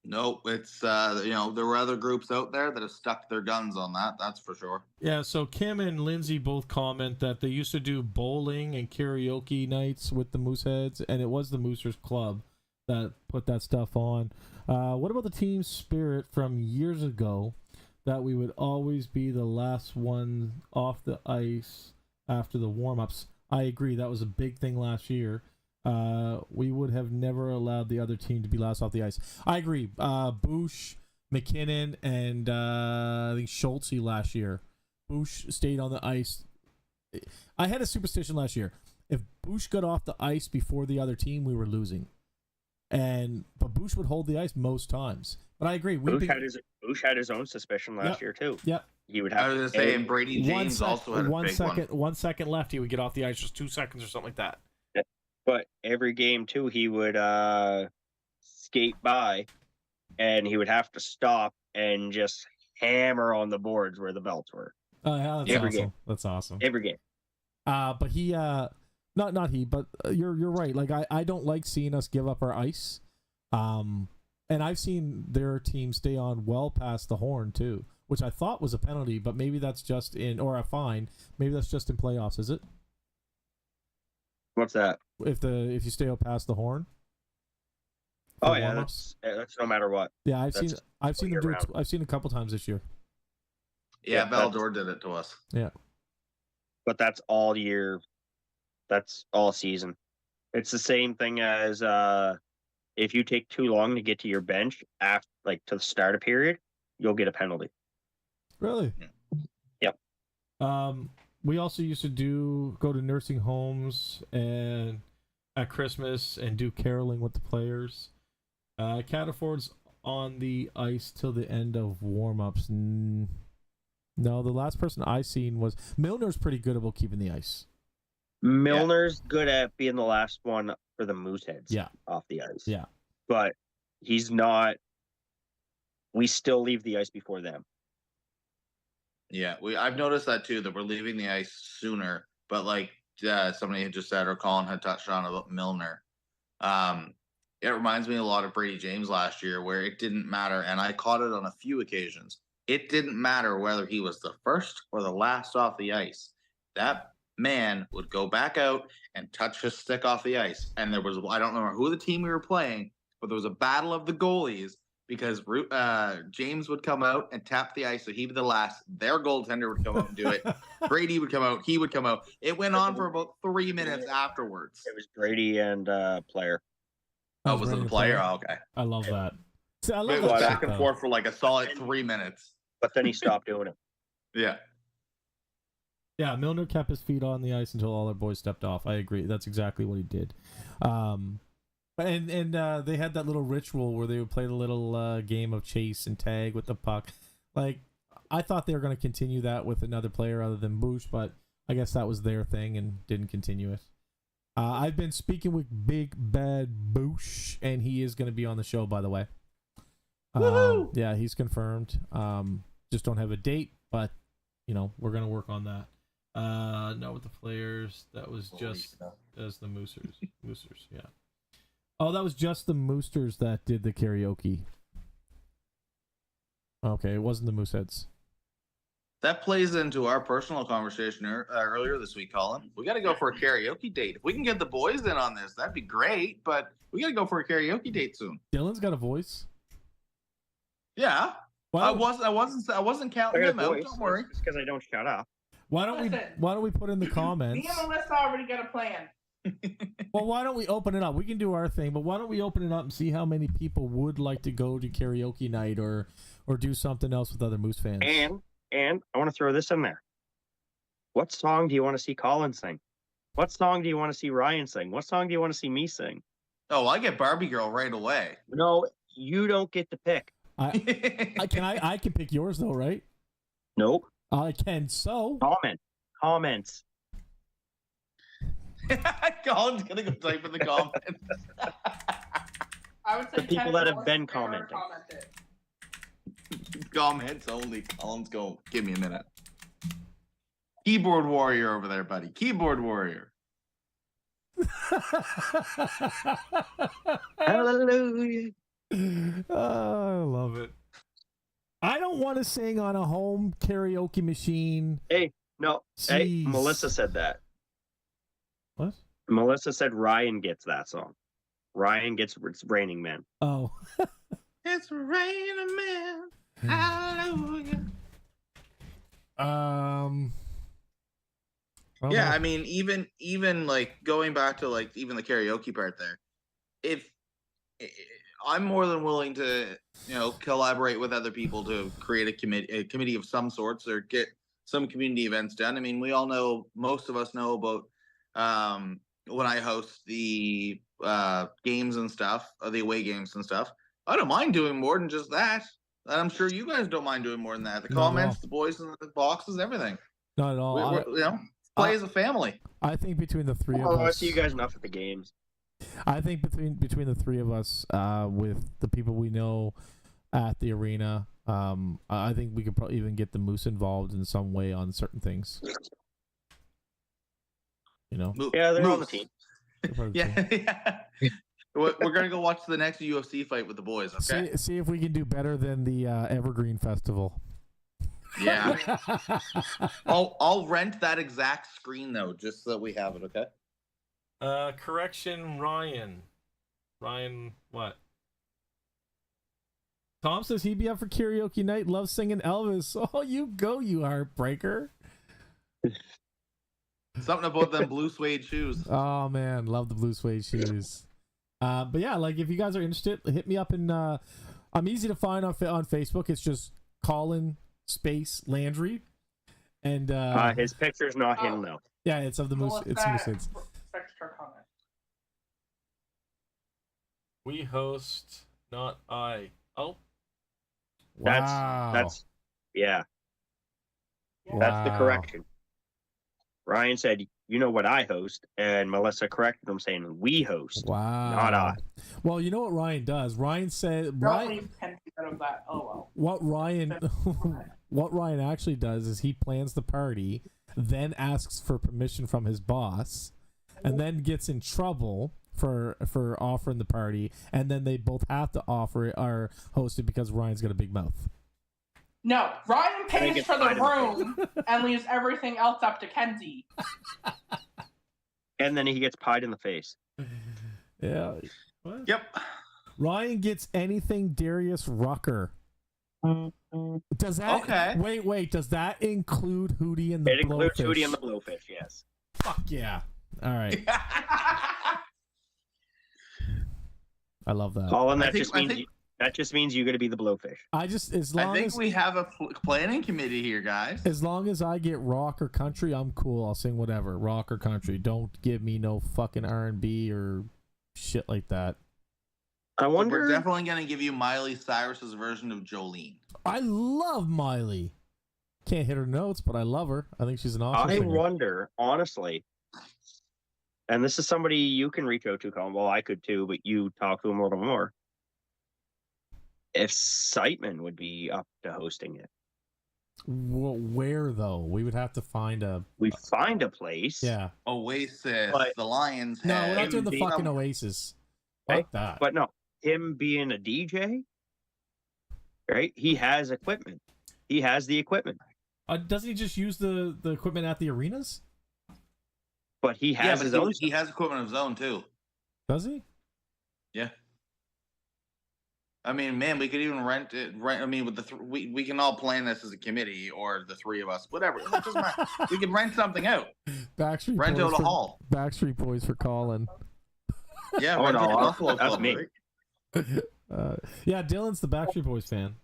No, it's there were other groups out there that have stuck their guns on that. That's for sure. Yeah. So Kim and Lindsay both comment that they used to do bowling and karaoke nights with the Mooseheads, and it was the Moosters Club that put that stuff on. What about the team spirit from years ago, that we would always be the last one off the ice after the warm-ups? I agree. That was a big thing last year. We would have never allowed the other team to be last off the ice. I agree. Bush, McKinnon, and I think Schultze last year. Bush stayed on the ice I had a superstition last year. If Bush got off the ice before the other team, we were losing. But Bush would hold the ice most times. But I agree. Bush had his own suspicion last year too. Yep. He would have. I was going to say, and Brady James also had a big one. 1 second left, he would get off the ice, just 2 seconds or something like that. But every game too, he would skate by, and he would have to stop and just hammer on the boards where the belts were. Oh, yeah, that's Every awesome. game. That's awesome. Every game. But he, not he, but you're right. Like I don't like seeing us give up our ice. And I've seen their team stay on well past the horn too, which I thought was a penalty, but maybe that's just or a fine. Maybe that's just in playoffs, is it? What's that? If you stay out past the horn. Oh yeah, that's no matter what. Yeah, I've seen them do it. I've seen a couple times this year. Yeah, Valdor did it to us. Yeah. But that's all year. That's all season. It's the same thing as if you take too long to get to your bench after, like, to the start of period, you'll get a penalty. Really? Yep. We also used to go to nursing homes and at Christmas and do caroling with the players. Can't afford on the ice till the end of warm-ups. No, the last person I seen was Milner's pretty good about keeping the ice. Milner's good at being the last one for the mooseheads off the ice. Yeah. But he's not. We still leave the ice before them. Yeah, I've noticed that too, that we're leaving the ice sooner. But like somebody had just said, or Colin had touched on about Milner. It reminds me a lot of Brady James last year, where it didn't matter, and I caught it on a few occasions. It didn't matter whether he was the first or the last off the ice. That man would go back out and touch his stick off the ice. And there was, I don't remember who the team we were playing, but there was a battle of the goalies because James would come out and tap the ice. So he'd be the last. Their goaltender would come out and do it. Brady would come out. He would come out. It went on for about 3 minutes afterwards. It was Brady and player. Oh, was it the player? Oh, okay. I love that. See, I love it was back and forth for like a solid 3 minutes. But then he stopped doing it. Yeah. Yeah, Milner kept his feet on the ice until all our boys stepped off. I agree. That's exactly what he did. And they had that little ritual where they would play the little game of chase and tag with the puck. Like, I thought they were going to continue that with another player other than Bush, but I guess that was their thing and didn't continue it. I've been speaking with Big Bad Bush, and he is going to be on the show, by the way. Woohoo! Yeah, he's confirmed. Just don't have a date, but, we're going to work on that. Not with the players. That was just as the Moosers. Moosers, yeah. Oh, that was just the Moosters that did the karaoke. Okay, it wasn't the Mooseheads. That plays into our personal conversation earlier this week, Colin. We got to go for a karaoke date. If we can get the boys in on this, that'd be great. But we got to go for a karaoke date soon. Dylan's got a voice. Yeah, I wasn't counting them out. Don't worry. It's because I don't shut up. Why don't we put in the comments? Me and Melissa already got a plan. Well, why don't we open it up? We can do our thing, but why don't we open it up and see how many people would like to go to karaoke night or do something else with other Moose fans? And I want to throw this in there. What song do you want to see Colin sing? What song do you want to see Ryan sing? What song do you want to see me sing? Oh, I get Barbie Girl right away. No, you don't get to pick. I can pick yours though, right? Nope. I can. So comments. Colin's gonna go type in the comments. I would say the people that have been commenting. Comments only. Colin's go. Give me a minute. Keyboard warrior over there, buddy. Keyboard warrior. Hallelujah. Oh, I love it. I don't want to sing on a home karaoke machine. Hey, no. Jeez. Hey, Melissa said that. What? Melissa said Ryan gets that song. Ryan gets It's Raining Man. Oh. It's raining man. Hallelujah. Yeah, I mean, even like going back to like even the karaoke part there, if I'm more than willing to, collaborate with other people to create a committee of some sorts or get some community events done. I mean, we all know, most of us know about when I host the games and stuff, the away games and stuff. I don't mind doing more than just that. And I'm sure you guys don't mind doing more than that. The comments, the boys in the boxes, everything. Not at all. Play as a family. I think between the three of us, I see you guys enough at the games. I think between the three of us, with the people we know at the arena, I think we could probably even get the Moose involved in some way on certain things. You know? Yeah, they're Moose. on the team. Yeah. We're gonna go watch the next UFC fight with the boys. Okay. See if we can do better than the Evergreen Festival. Yeah. I'll rent that exact screen though, just so that we have it. Okay. Correction, Ryan, what? Tom says he'd be up for karaoke night. Loves singing Elvis. Oh, you go, you heartbreaker. Something about them blue suede shoes. Oh man, love the blue suede shoes. But yeah, like if you guys are interested, hit me up in. I'm easy to find on Facebook. It's just Colin space Landry, and his picture's not him though. Yeah, it's of the Moose. It's Mooseheads. We host, not I. Oh, wow. That's yeah. Wow. That's the correction. Ryan said, "You know what I host," and Melissa corrected him, saying, "We host." Wow. Not I. Well, you know what Ryan does. Ryan said, what Ryan actually does is he plans the party, then asks for permission from his boss, and then gets in trouble for offering the party, and then they both have to offer it or host it because Ryan's got a big mouth. No, Ryan pays for the room and leaves everything else up to Kenzie. And then he gets pied in the face. Yeah. What? Yep. Ryan gets anything Darius Rucker. Does that? Okay. Wait. Does that include Hootie and the Blowfish? It includes Hootie and the Blowfish. Yes. Fuck yeah! All right. I love that. Colin, that just means you're going to be the Blowfish. I think we have a planning committee here, guys. As long as I get rock or country, I'm cool. I'll sing whatever, rock or country. Don't give me no fucking R&B or shit like that. I wonder. We're definitely going to give you Miley Cyrus's version of Jolene. I love Miley. Can't hit her notes, but I love her. I think she's an awesome singer. Wonder, honestly, and this is somebody you can reach out to, Colin. Well, I could too, but you talk to him a little more. If Siteman would be up to hosting it. Well, where though? We would have to find a. We'd find a place. Yeah. Oasis, the Lions. No, we're not doing the fucking Oasis. Fuck that. But no, him being a DJ, right? He has equipment. He has the equipment. Doesn't he just use the equipment at the arenas? But he has his own. He has equipment of his own too. Does he? Yeah. I mean, man, we could even rent it. I mean, with we can all plan this as a committee, or the three of us, whatever. It doesn't matter. We can rent something out. Rent out a hall. Backstreet Boys for Colin. Yeah, that's me. Right? Yeah, Dylan's the Backstreet Boys fan.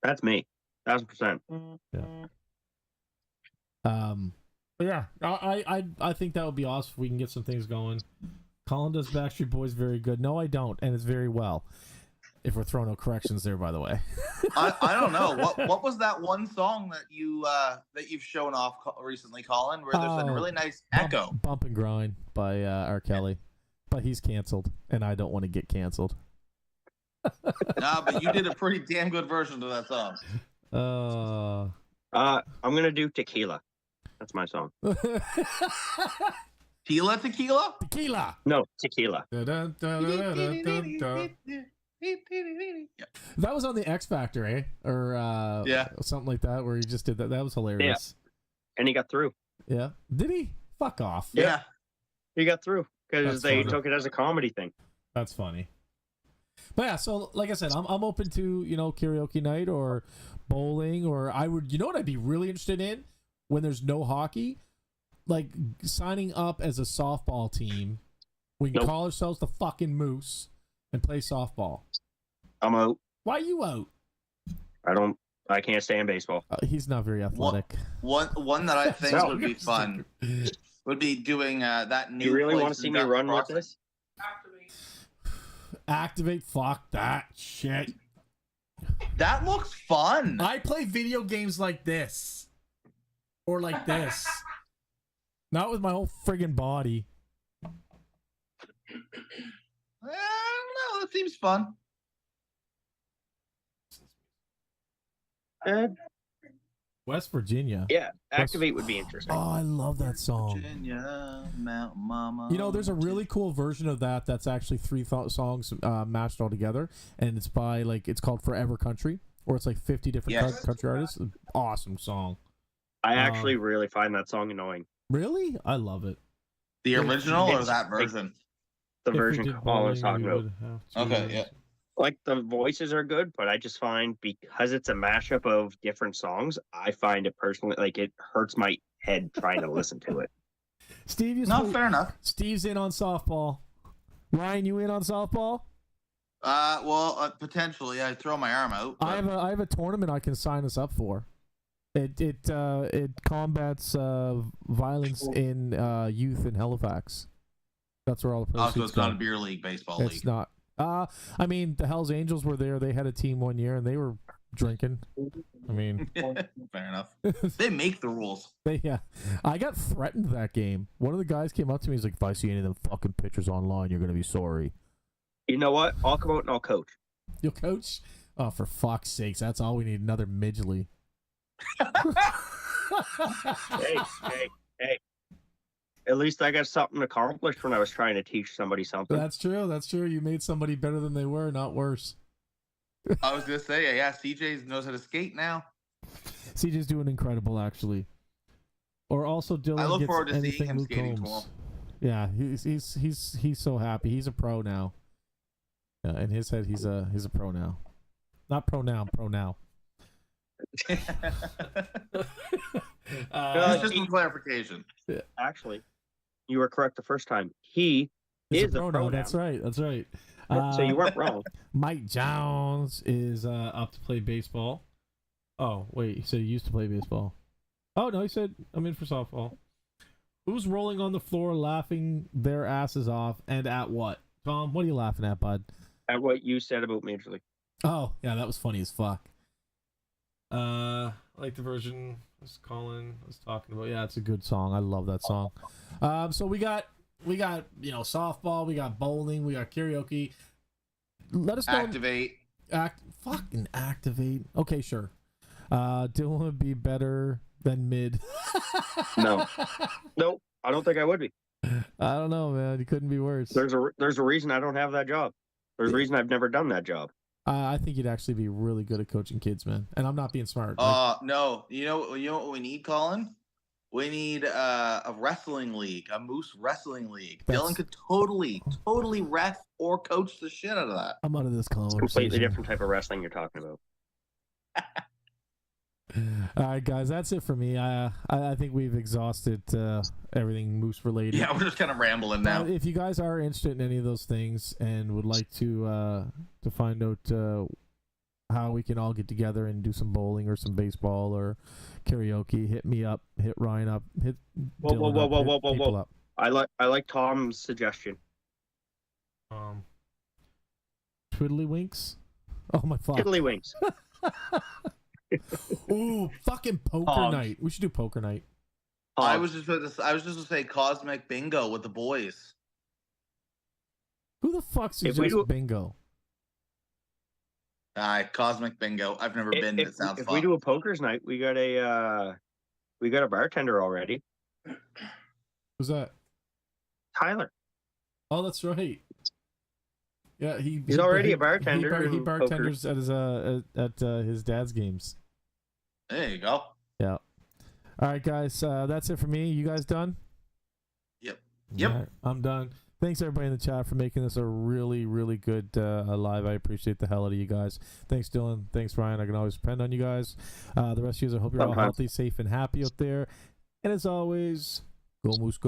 That's me, 1000%. Yeah. But yeah, I think that would be awesome if we can get some things going. Colin does Backstreet Boys very good. No, I don't, and it's very well. If we're throwing no corrections there, by the way. I don't know. What was that one song that you've shown off recently, Colin, where there's a really nice echo? Bump and Grind by R. Kelly. But he's canceled, and I don't want to get canceled. Nah, but you did a pretty damn good version of that song. I'm going to do Tequila. That's my song. Tequila? Tequila! No, Tequila. That was on the X Factor, eh? Or something like that, where he just did that. That was hilarious. Yeah. And he got through. Yeah. Did he? Fuck off. Yeah. He got through because they took it as a comedy thing. That's funny. But yeah, so like I said, I'm open to, karaoke night or bowling, or you know what I'd be really interested in when there's no hockey? Like signing up as a softball team. We can call ourselves the fucking Moose and play softball. I'm out. Why are you out? I don't I can't stand baseball. He's not very athletic. One that I think No. would be fun would be doing that new. You really place want to see in me Dutch run with Crossing. this? Activate. Fuck that shit. That looks fun. I play video games like this. Or like this. Not with my whole friggin' body. I don't know. That seems fun. West Virginia. Yeah, Activate would be interesting. Oh, I love that song. Virginia, Mountain Mama. You know, there's a really cool version of that that's actually three songs mashed all together, and it's by it's called Forever Country, or it's like 50 different country artists. Awesome song. I actually really find that song annoying. Really? I love it. The original or that version? The version Paul was talking about. Okay, yeah. Like, the voices are good, but I just find because it's a mashup of different songs, I find it personally, it hurts my head trying to listen to it. Steve, fair enough. Steve's in on softball. Ryan, you in on softball? Potentially. I throw my arm out. But... I have a tournament I can sign us up for. It combats violence in youth in Halifax. That's where all the proceeds so it's not a beer league, baseball league. It's not. I mean, the Hells Angels were there. They had a team one year, and they were drinking. I mean, fair enough. They make the rules. Yeah. I got threatened that game. One of the guys came up to me. He's like, "If I see any of them fucking pictures online, you're gonna be sorry." You know what? I'll come out and I'll coach. You'll coach? Oh, for fuck's sakes! That's all we need. Another Midgley. Hey. At least I got something accomplished when I was trying to teach somebody something. That's true. You made somebody better than they were, not worse. I was going to say, yeah, CJ knows how to skate now. CJ's doing incredible, actually. Or also Dylan. I look gets forward to seeing anything him Luke skating Combs. tomorrow. Yeah, he's so happy. He's a pro now. Yeah, in his head, he's a pro now. Not pro now, pro now. Just for clarification. Actually, you were correct the first time. He is a pro now. That's right. So you weren't wrong. Mike Jones is up to play baseball. Oh, wait. He said he used to play baseball. Oh, no, he said, I'm in for softball. Who's rolling on the floor laughing their asses off, and at what? Tom, what are you laughing at, bud? At what you said about Major League. Oh, yeah, that was funny as fuck. I like the version Colin was talking about. Yeah, it's a good song. I love that song. So we got softball, we got bowling, we got karaoke. Let us know. Fucking activate. Okay, sure. Dylan would be better than mid. No, I don't think I would be. I don't know, man. You couldn't be worse. There's a reason I don't have that job. There's a reason I've never done that job. I think you'd actually be really good at coaching kids, man. And I'm not being smart. No. You know what we need, Colin? We need a wrestling league, a Moose wrestling league. Dylan could totally ref or coach the shit out of that. I'm out of this conversation. Completely different type of wrestling you're talking about. All right, guys, that's it for me. I think we've exhausted everything Moose related. Yeah, we're just kind of rambling now. If you guys are interested in any of those things and would like to find out how we can all get together and do some bowling or some baseball or karaoke, hit me up, hit Ryan up, hit Whoa. Up. I like Tom's suggestion. Twiddlywinks? Oh my fuck. Tiddlywinks. Ooh, fucking poker night. We should do poker night. I was just going to say Cosmic Bingo with the boys. Who the fuck suggests bingo? Cosmic Bingo. I've never been. It sounds fun. If we do a poker's night, we got a bartender already. Who's that? Tyler. Oh, that's right. Yeah, he's already a bartender. He bartenders at his dad's games. There you go. Yeah. All right, guys. That's it for me. You guys done? Yep. Right, I'm done. Thanks everybody in the chat for making this a really, really good live. I appreciate the hell out of you guys. Thanks, Dylan. Thanks, Ryan. I can always depend on you guys. The rest of you guys, I hope you're all healthy, safe, and happy out there. And as always, go Moose, go.